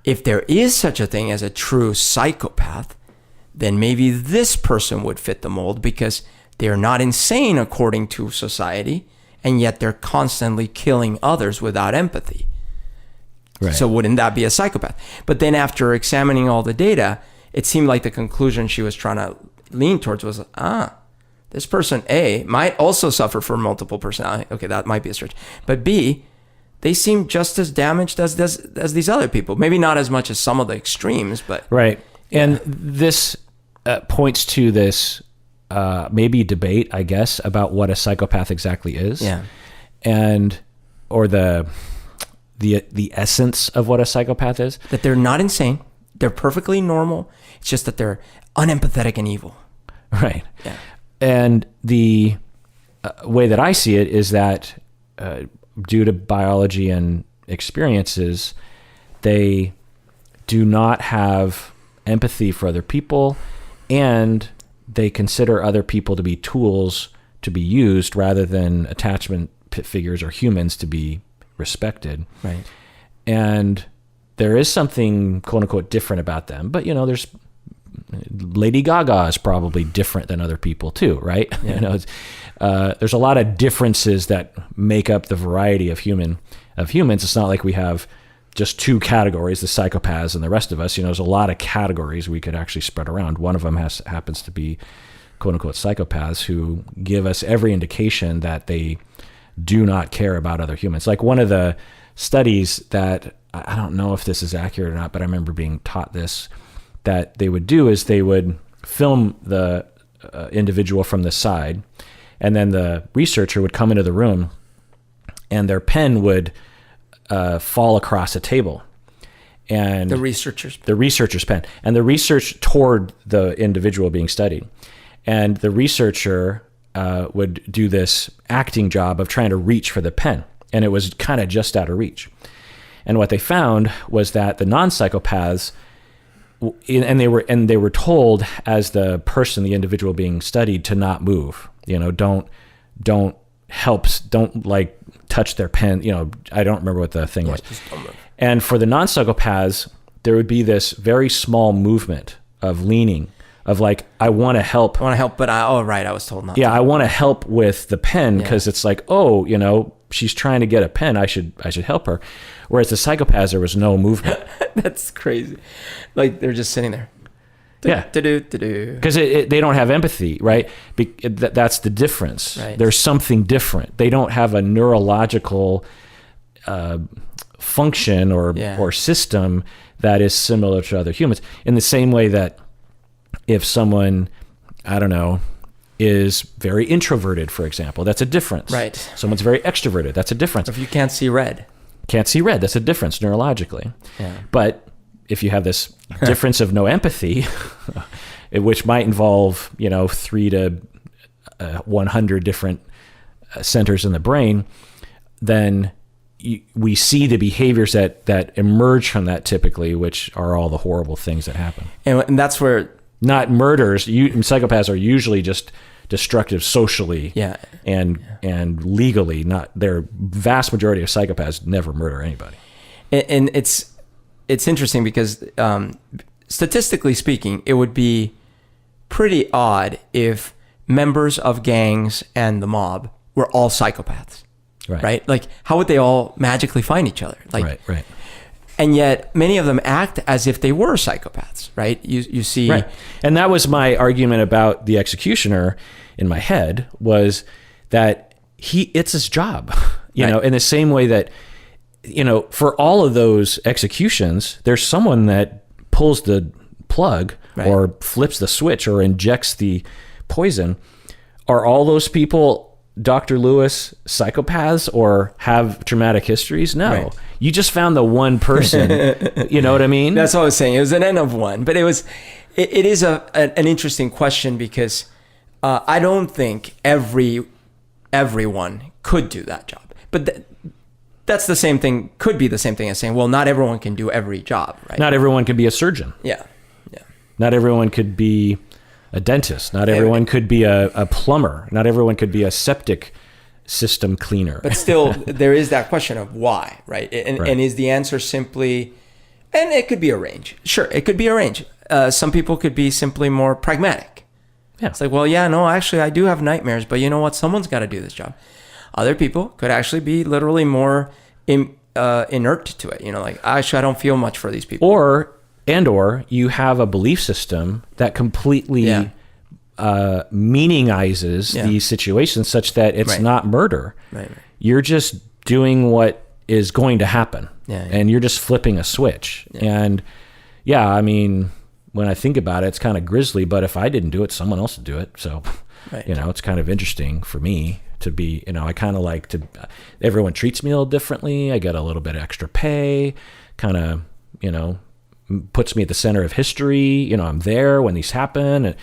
if there is such a thing as a true psychopath, then maybe this person would fit the mold because they're not insane according to society, and yet they're constantly killing others without empathy. Right. So wouldn't that be a psychopath? But then after examining all the data, it seemed like the conclusion she was trying to lean towards was, this person A might also suffer from multiple personality. Okay, that might be a stretch. But B, they seem just as damaged as these other people. Maybe not as much as some of the extremes, but... Right. And this points to this maybe debate, I guess, about what a psychopath exactly is. Yeah. Or the essence of what a psychopath is. That they're not insane. They're perfectly normal. It's just that they're unempathetic and evil. Right. Yeah. And the way that I see it is that due to biology and experiences, they do not have empathy for other people, and they consider other people to be tools to be used rather than attachment figures or humans to be respected. Right. And there is something quote unquote different about them, but there's Lady Gaga is probably different than other people too, right? Yeah. There's a lot of differences that make up the variety of humans. It's not like we have just two categories, the psychopaths and the rest of us. There's a lot of categories we could actually spread around. One of them happens to be quote unquote psychopaths who give us every indication that they do not care about other humans. Like one of the studies that, I don't know if this is accurate or not, but I remember being taught this, that they would do is they would film the individual from the side, and then the researcher would come into the room and their pen would fall across a table. And the researcher's pen. And the research toward the individual being studied. And the researcher would do this acting job of trying to reach for the pen. And it was kind of just out of reach. And what they found was that the non-psychopaths, and they were told as the individual being studied, to not move. Don't like touch their pen. I don't remember what the thing was. Just don't move. And for the non-psychopaths, there would be this very small movement of leaning, of like, I want to help. But I was told not. Yeah, I want to help with the pen because it's like, she's trying to get a pen. I should help her. Whereas the psychopaths, there was no movement. That's crazy. Like they're just sitting there. Yeah. Because they don't have empathy, right? That's the difference. Right. There's something different. They don't have a neurological function or system that is similar to other humans. In the same way that if someone, I don't know, is very introverted, for example, that's a difference. Right. Someone's very extroverted, that's a difference. If you can't see red. That's a difference neurologically. Yeah. But if you have this difference of no empathy, which might involve, 3 to 100 different centers in the brain, then we see the behaviors that emerge from that typically, which are all the horrible things that happen. And that's where... Not murders. Psychopaths are usually just destructive socially and legally. Their vast majority of psychopaths never murder anybody. And it's interesting because statistically speaking, it would be pretty odd if members of gangs and the mob were all psychopaths, right? Like, how would they all magically find each other? Like, right. And yet many of them act as if they were psychopaths, right? You see... Right. And that was my argument about the executioner in my head, was that it's his job, in the same way that, for all of those executions, there's someone that pulls the plug or flips the switch or injects the poison. Are all those people Dr. Lewis psychopaths or have traumatic histories? No. Right. You just found the one person. You know what I mean? That's what I was saying. It was an N of one, but it is an interesting question because I don't think everyone could do that job. But that's the same thing, could be the same thing as saying, well, not everyone can do every job, right? Not everyone can be a surgeon. Yeah. Not everyone could be a dentist. Not everyone could be a plumber. Not everyone could be a septic system cleaner. But still, there is that question of why, right? And is the answer simply, and it could be a range. Sure, it could be a range. Some people could be simply more pragmatic. Yeah. It's like, well, yeah, no, actually, I do have nightmares, but you know what? Someone's got to do this job. Other people could actually be literally more inert to it. You know, like, actually, I don't feel much for these people. Or you have a belief system that completely meaningizes these situations such that it's not murder. Right. You're just doing what is going to happen. And you're just flipping a switch. And I mean, when I think about it, it's kind of grisly, but if I didn't do it, someone else would do it. So, you know, it's kind of interesting for me to be, you know, I kind of like to, everyone treats me a little differently. I get a little bit of extra pay, kind of, you know, puts me at the center of history. You know, I'm there when these happen.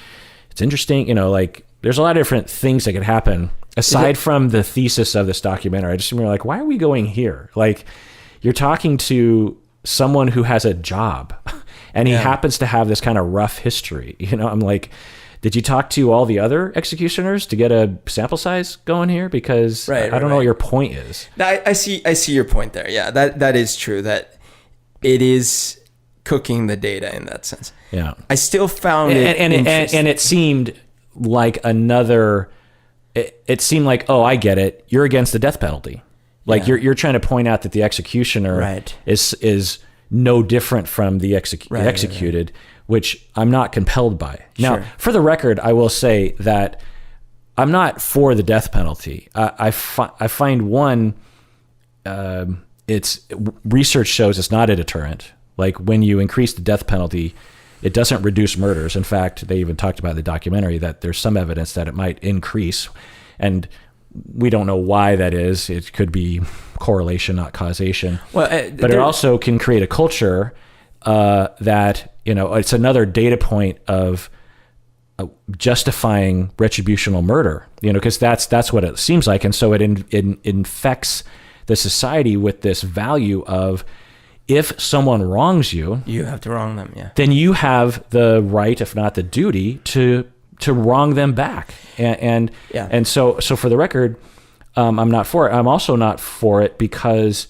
It's interesting, you know, like there's a lot of different things that could happen aside from the thesis of this documentary. I just remember, like, why are we going here? Like, you're talking to someone who has a job and he happens to have this kind of rough history. You know, I'm like, did you talk to all the other executioners to get a sample size going here? Because I don't know what your point is. I see your point there. Yeah, that is true, that it is cooking the data in that sense. Yeah. I still found it interesting. And it seemed like it seemed like, oh, I get it. You're against the death penalty. Like you're trying to point out that the executioner is no different from the executed, which I'm not compelled by. Now, for the record, I will say that I'm not for the death penalty. I find one, it's research shows it's not a deterrent. Like when you increase the death penalty, it doesn't reduce murders. In fact, they even talked about in the documentary that there's some evidence that it might increase, and we don't know why that is. It could be correlation, not causation. Well, but it also can create a culture that, you know, it's another data point of justifying retributional murder, you know, because that's what it seems like. And so it infects the society with this value of, if someone wrongs you, you have to wrong them. Then you have the right, if not the duty, to wrong them back. And so for the record, I'm not for it. I'm also not for it because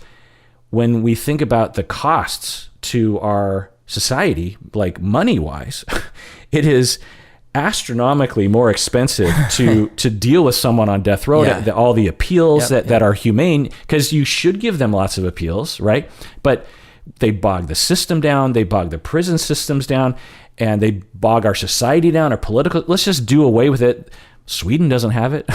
when we think about the costs to our society, like money-wise, it is astronomically more expensive to deal with someone on death row. All the appeals that are humane, because you should give them lots of appeals, right? But they bog the system down, they bog the prison systems down, and they bog our society down, our political. Let's just do away with it. Sweden doesn't have it.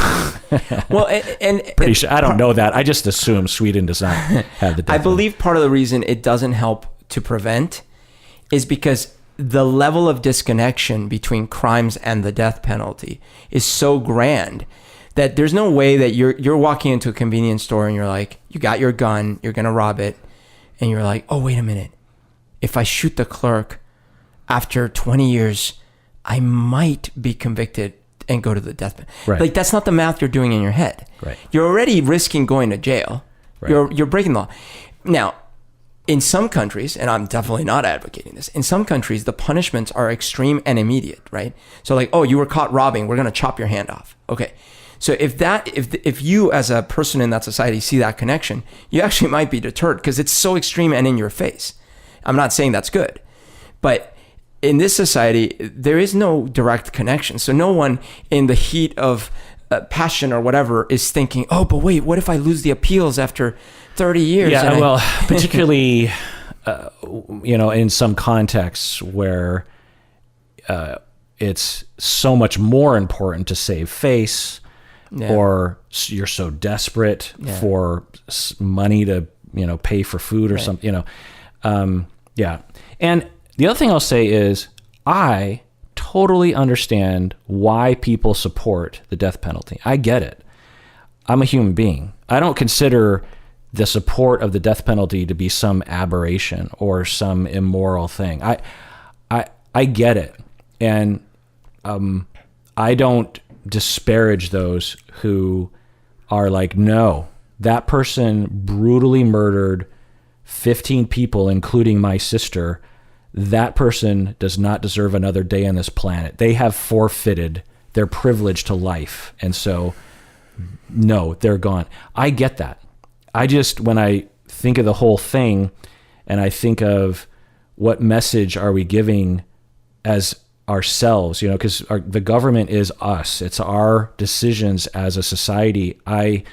Well, and pretty sure. I don't know that. I just assume Sweden does not have the death penalty. I believe part of the reason it doesn't help to prevent is because the level of disconnection between crimes and the death penalty is so grand that there's no way that you're walking into a convenience store and you're like, you got your gun, you're gonna rob it, and you're like, oh, wait a minute. If I shoot the clerk after 20 years, I might be convicted and go to the death penalty. Right. Like, that's not the math you're doing in your head. Right. You're already risking going to jail. Right. You're breaking the law. Now, in some countries, and I'm definitely not advocating this, in some countries, the punishments are extreme and immediate, right? So like, oh, you were caught robbing, we're going to chop your hand off. Okay. So if you as a person in that society see that connection, you actually might be deterred because it's so extreme and in your face. I'm not saying that's good, but in this society, there is no direct connection. So no one in the heat of passion or whatever is thinking, oh, but wait, what if I lose the appeals after 30 years? Yeah, well, particularly, you know, in some contexts where it's so much more important to save face, or you're so desperate for money to, you know, pay for food or something, you know. And the other thing I'll say is I totally understand why people support the death penalty. I get it. I'm a human being. I don't consider the support of the death penalty to be some aberration or some immoral thing. I get it. And I don't disparage those who are like, no, that person brutally murdered 15 people, including my sister. that person does not deserve another day on this planet. They have forfeited their privilege to life. And so, no, they're gone. I get that. I just, when I think of the whole thing and I think of what message are we giving as ourselves, because the government is us. It's our decisions as a society. I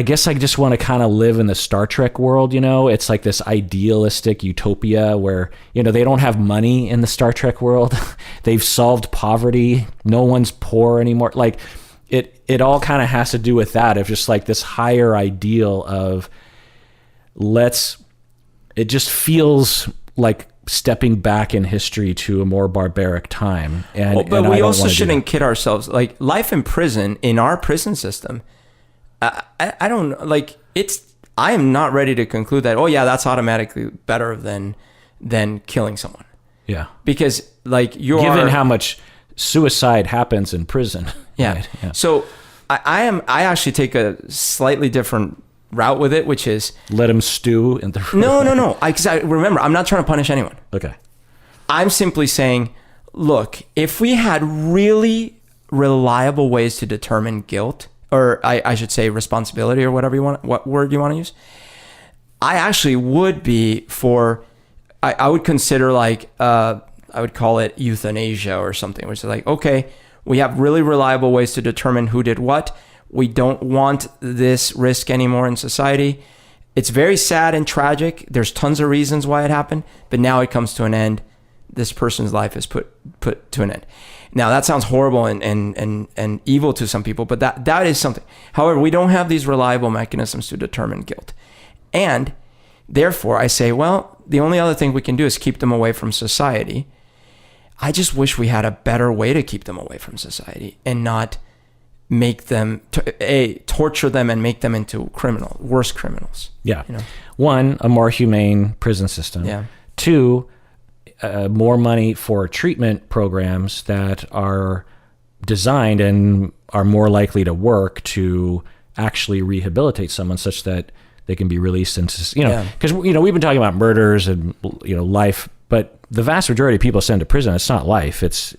guess I just want to kind of live in the Star Trek world, It's like this idealistic utopia where, they don't have money in the Star Trek world. They've solved poverty. No one's poor anymore. Like it all kind of has to do with that, of just like this higher ideal of it just feels like stepping back in history to a more barbaric time. But we also shouldn't kid ourselves. Like life in prison, in our prison system, I don't like I am not ready to conclude that, that's automatically better than killing someone. Yeah. Because given how much suicide happens in prison. Yeah. Right? Yeah. So I actually take a slightly different route with it, which is let him stew in the No. Because I remember, I'm not trying to punish anyone. Okay. I'm simply saying, look, if we had really reliable ways to determine guilt, or I should say responsibility, or what word you want to use, I actually would be for, I would consider I would call it euthanasia or something, which is like, okay, we have really reliable ways to determine who did what. We don't want this risk anymore in society. It's very sad and tragic. There's tons of reasons why it happened, but now it comes to an end. This person's life is put to an end. Now that sounds horrible and evil to some people, but that is something. However, we don't have these reliable mechanisms to determine guilt. And therefore I say, well, the only other thing we can do is keep them away from society. I just wish we had a better way to keep them away from society and not make them torture them and make them into worse criminals. Yeah. One, a more humane prison system. Yeah. Two, more money for treatment programs that are designed and are more likely to work to actually rehabilitate someone such that they can be released into, because, we've been talking about murders and, life, but the vast majority of people sent to prison, it's not life. It's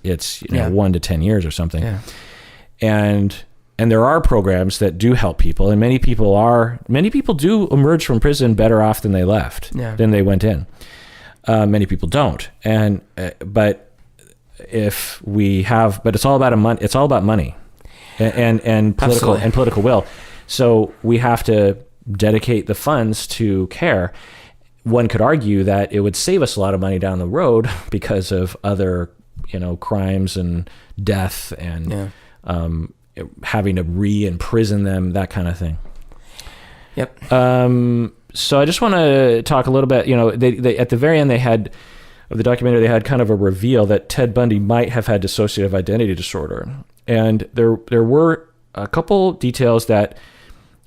1 to 10 years or something. Yeah. And there are programs that do help people, and many people do emerge from prison better off than they left, than they went in. Many people don't. But it's all about money and political will. So we have to dedicate the funds to care. One could argue that it would save us a lot of money down the road because of other, crimes and death and, having to re-imprison them, that kind of thing. Yep. So I just want to talk a little bit, they at the very end of the documentary, they had kind of a reveal that Ted Bundy might have had dissociative identity disorder. And there were a couple details that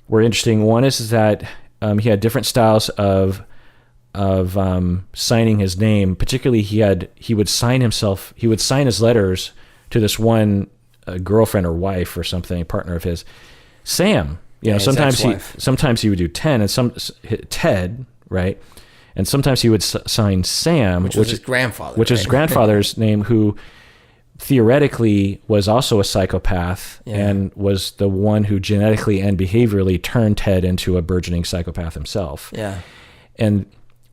were interesting. One is that he had different styles of signing his name. Particularly, he would sign his letters to this one girlfriend or wife or something, partner of his, Sam. Sometimes he would do Ted, right? And sometimes he would sign Sam, which was his grandfather, which is his grandfather's name, who theoretically was also a psychopath and was the one who genetically and behaviorally turned Ted into a burgeoning psychopath himself. Yeah. And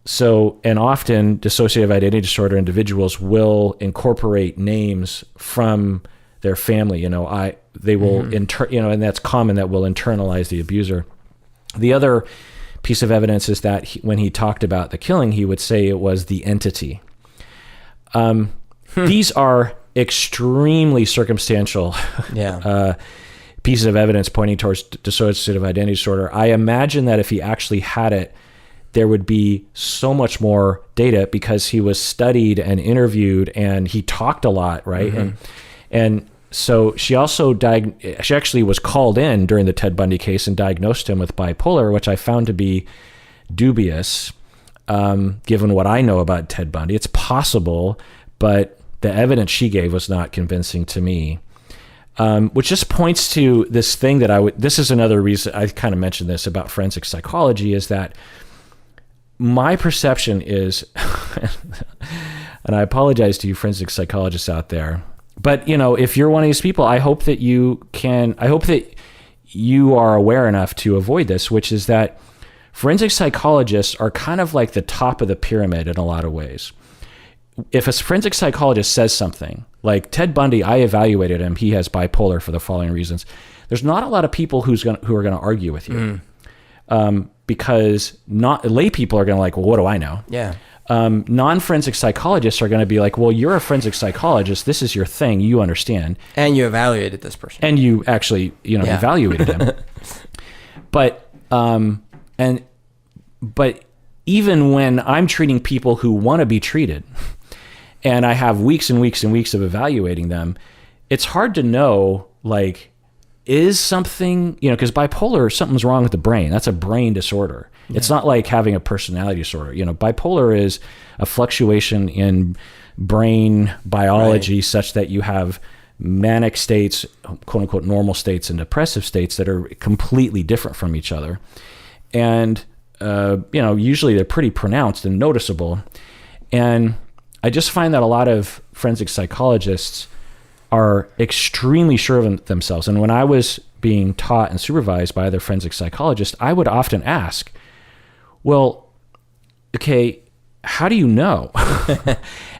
often dissociative identity disorder individuals will incorporate names from their family. They will and that's common, that will internalize the abuser. The other piece of evidence is that when he talked about the killing, he would say it was the entity. These are extremely circumstantial pieces of evidence pointing towards dissociative identity disorder. I imagine that if he actually had it, there would be so much more data because he was studied and interviewed and he talked a lot, right? And so she actually was called in during the Ted Bundy case and diagnosed him with bipolar, which I found to be dubious, given what I know about Ted Bundy. It's possible, but the evidence she gave was not convincing to me, which just points to this thing that this is another reason I kind of mentioned this about forensic psychology, is that my perception is, and I apologize to you forensic psychologists out there, but if you're one of these people, I hope that you are aware enough to avoid this, which is that forensic psychologists are kind of like the top of the pyramid in a lot of ways. If a forensic psychologist says something like Ted Bundy, I evaluated him, he has bipolar for the following reasons. There's not a lot of people who are going to argue with you, because not lay people are going to like, well, what do I know? Yeah. Non-forensic psychologists are going to be like, well, you're a forensic psychologist. This is your thing. You understand. And you evaluated this person. And you actually, evaluated him. But even when I'm treating people who want to be treated, and I have weeks and weeks and weeks of evaluating them, it's hard to know, like, is something, because bipolar, something's wrong with the brain. That's a brain disorder. Yeah. It's not like having a personality disorder. Bipolar is a fluctuation in brain biology, right, such that you have manic states, quote unquote, normal states, and depressive states that are completely different from each other. And, usually they're pretty pronounced and noticeable. And I just find that a lot of forensic psychologists are extremely sure of themselves. And when I was being taught and supervised by other forensic psychologists, I would often ask, well, okay, how do you know?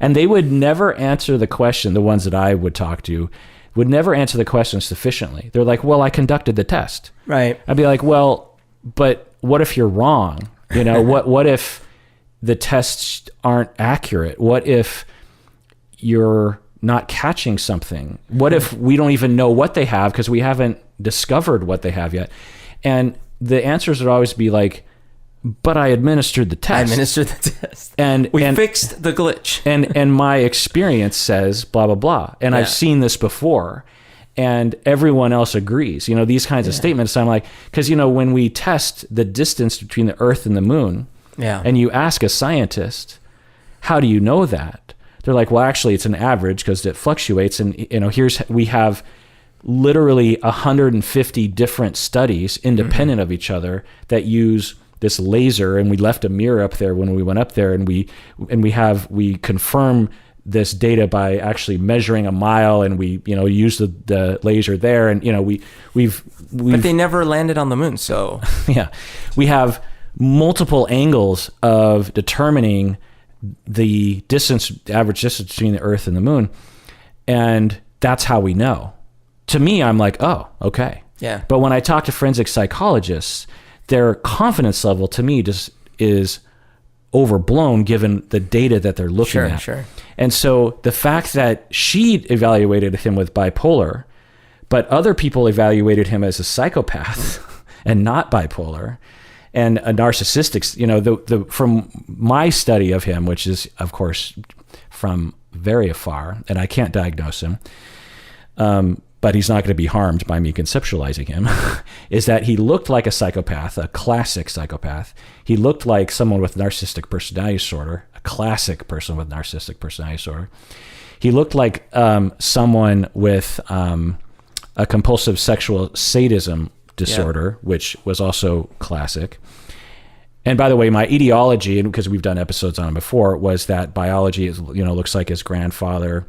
And they would never answer the question. The ones that I would talk to would never answer the question sufficiently. They're like, well, I conducted the test. Right. I'd be like, well, but what if you're wrong? What if the tests aren't accurate? What if you're not catching something? What if we don't even know what they have because we haven't discovered what they have yet? And the answers would always be like, but I administered the test. And we fixed the glitch. and my experience says blah, blah, blah. And I've seen this before. And everyone else agrees, these kinds of statements. I'm like, because, when we test the distance between the Earth and the moon, and you ask a scientist, how do you know that? They're like, well, actually, it's an average because it fluctuates. And, we have literally 150 different studies independent of each other that use this laser. And we left a mirror up there when we went up there, and we confirm this data by actually measuring a mile, and we use the laser there, and we've but they never landed on the moon, so we have multiple angles of determining the average distance between the Earth and the moon, and that's how we know. To me, I'm like, oh, okay. Yeah. But when I talk to forensic psychologists, their confidence level to me just is overblown given the data that they're looking at. Sure. And so the fact that she evaluated him with bipolar, but other people evaluated him as a psychopath and not bipolar and a narcissistic, from my study of him, which is of course from very afar, and I can't diagnose him, but he's not going to be harmed by me conceptualizing him, is that he looked like a psychopath, a classic psychopath. He looked like someone with narcissistic personality disorder, a classic person with narcissistic personality disorder. He looked like someone with a compulsive sexual sadism disorder, which was also classic. And by the way, my etiology, and because we've done episodes on it before, was that biology is, looks like his grandfather.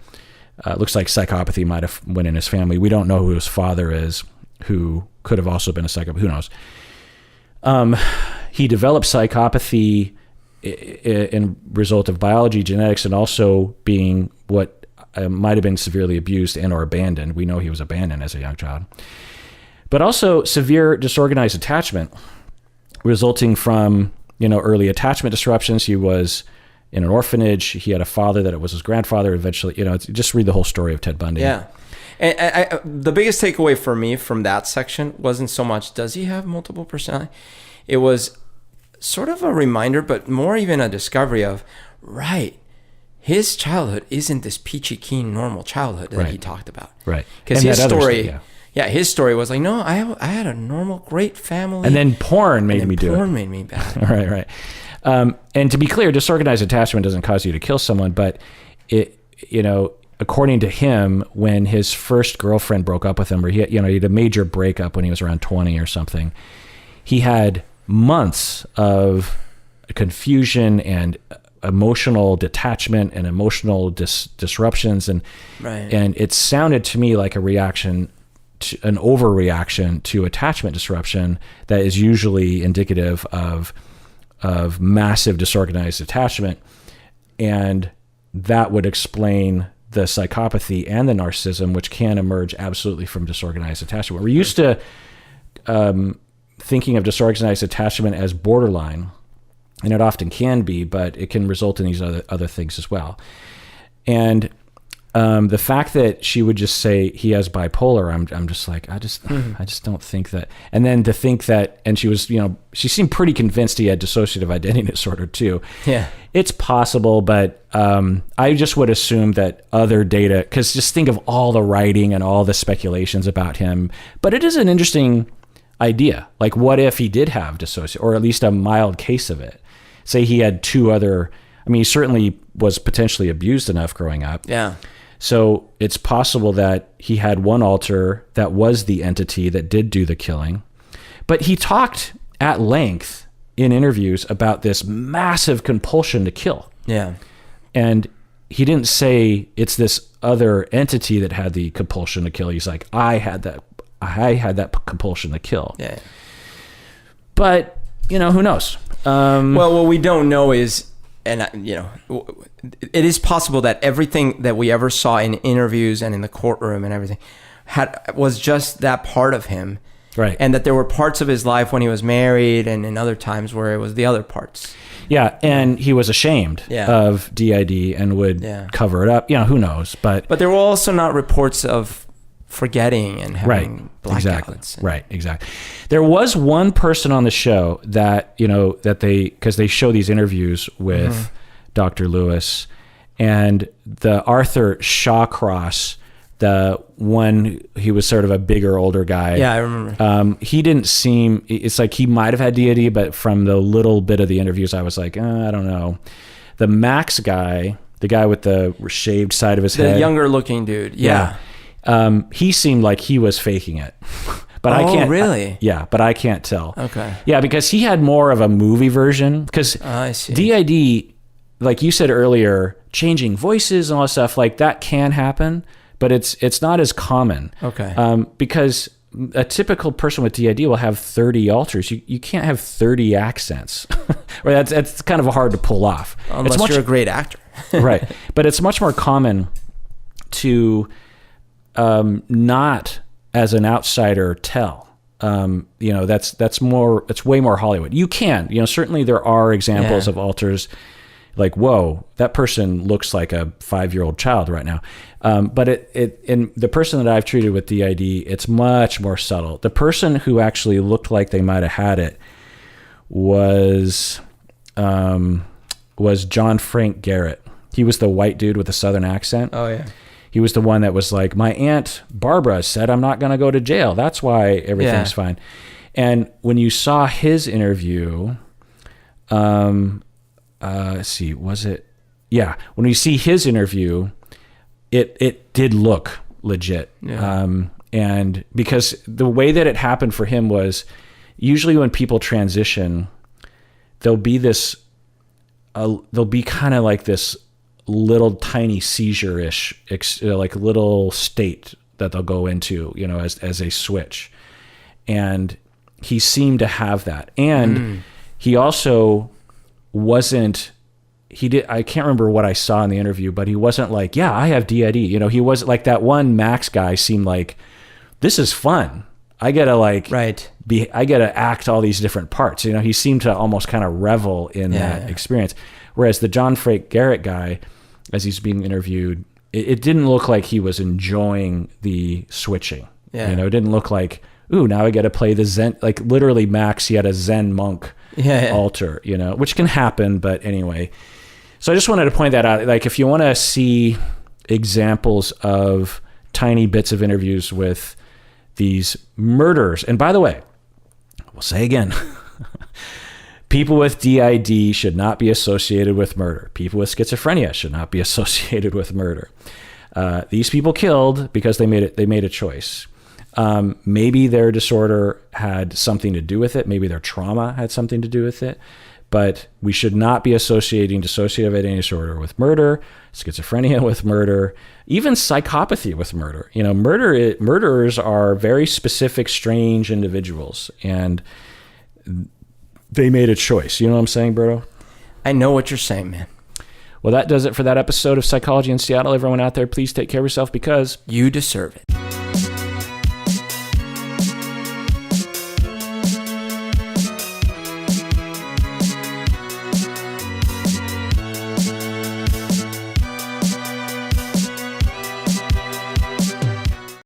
Looks like psychopathy might have went in his family. We don't know who his father is, who could have also been a psychopath. Who knows? He developed psychopathy in result of biology, genetics, and also being what might have been severely abused and or abandoned. We know he was abandoned as a young child. But also severe disorganized attachment resulting from, early attachment disruptions. He was in an orphanage. He had a father that it was his grandfather. Eventually, just read the whole story of Ted Bundy. Yeah. And I, the biggest takeaway for me from that section wasn't so much, does he have multiple personality? It was sort of a reminder, but more even a discovery of, right, his childhood isn't this peachy keen normal childhood that he talked about. Right. Because his story, his story was like, no, I had a normal, great family. And then porn made me do it. Porn made me bad. Right. And to be clear, disorganized attachment doesn't cause you to kill someone, but it, according to him, when his first girlfriend broke up with him, or he had a major breakup when he was around 20 or something, he had months of confusion and emotional detachment and emotional disruptions, and it sounded to me like a reaction, an overreaction to attachment disruption that is usually indicative of massive disorganized attachment, and that would explain the psychopathy and the narcissism, which can emerge absolutely from disorganized attachment. We're used to thinking of disorganized attachment as borderline, and it often can be, but it can result in these other things as well. And the fact that she would just say he has bipolar, I'm just like, I just don't think that. And then to think that, and she was, she seemed pretty convinced he had dissociative identity disorder too. Yeah, it's possible, but I just would assume that other data, because just think of all the writing and all the speculations about him. But it is an interesting idea. Like, what if he did have dissociative, or at least a mild case of it? Say he had two other. I mean, he certainly was potentially abused enough growing up. Yeah. So it's possible that he had one alter that was the entity that did do the killing. But he talked at length in interviews about this massive compulsion to kill. Yeah. And he didn't say it's this other entity that had the compulsion to kill. He's like, I had that compulsion to kill. Yeah. But, who knows? Well, what we don't know is, and it is possible that everything that we ever saw in interviews and in the courtroom and everything was just that part of him, right? And that there were parts of his life when he was married and in other times where it was the other parts. Yeah, and he was ashamed of DID and would cover it up. Who knows? But there were also not reports of forgetting and having blackouts. Right, exactly. There was one person on the show that, because they show these interviews with Dr. Lewis, and the Arthur Shawcross, the one, he was sort of a bigger, older guy. Yeah, I remember. He didn't seem, it's like he might have had DID, but from the little bit of the interviews, I was like, I don't know. The Max guy, the guy with the shaved side of his head. The younger looking dude. Yeah. He seemed like he was faking it, but I can't. Really? But I can't tell. Okay. Yeah, because he had more of a movie version. Because I see. DID, like you said earlier, changing voices and all that stuff, like that can happen, but it's not as common. Okay. Because a typical person with DID will have 30 alters. You can't have 30 accents, or that's kind of hard to pull off. Unless you're a great actor. Right. But it's much more common to not as an outsider tell. It's way more Hollywood. You can, certainly there are examples of alters like, whoa, that person looks like a 5-year-old child right now. But in the person that I've treated with DID, it's much more subtle. The person who actually looked like they might have had it was John Frank Garrett. He was the white dude with the Southern accent. Oh yeah. He was the one that was like, my Aunt Barbara said I'm not going to go to jail. That's why everything's fine. And when you saw his interview, let's see, was it? Yeah. When you see his interview, it did look legit. Yeah. And because the way that it happened for him was, usually when people transition, there'll be kind of like this little tiny seizure-ish, like little state that they'll go into, as a switch. And he seemed to have that. And he also wasn't, I can't remember what I saw in the interview, but he wasn't like, yeah, I have DID. He wasn't like that one Max guy seemed like, this is fun. I gotta I gotta act all these different parts. He seemed to almost kind of revel in that experience. Whereas the John Frank Garrett guy, as he's being interviewed, it didn't look like he was enjoying the switching. Yeah. It didn't look like, ooh, now I got to play the Zen. Like literally, Max, he had a Zen monk alter, which can happen. But anyway, so I just wanted to point that out. Like, if you want to see examples of tiny bits of interviews with these murderers, and by the way, we'll say again, people with DID should not be associated with murder. People with schizophrenia should not be associated with murder. These people killed because they made a choice. Maybe their disorder had something to do with it. Maybe their trauma had something to do with it. but we should not be associating dissociative identity disorder with murder, schizophrenia with murder, even psychopathy with murder. Murderers are very specific, strange individuals, and they made a choice. You know what I'm saying, Berto? I know what you're saying, man. Well, that does it for that episode of Psychology in Seattle. Everyone out there, please take care of yourself because you deserve it.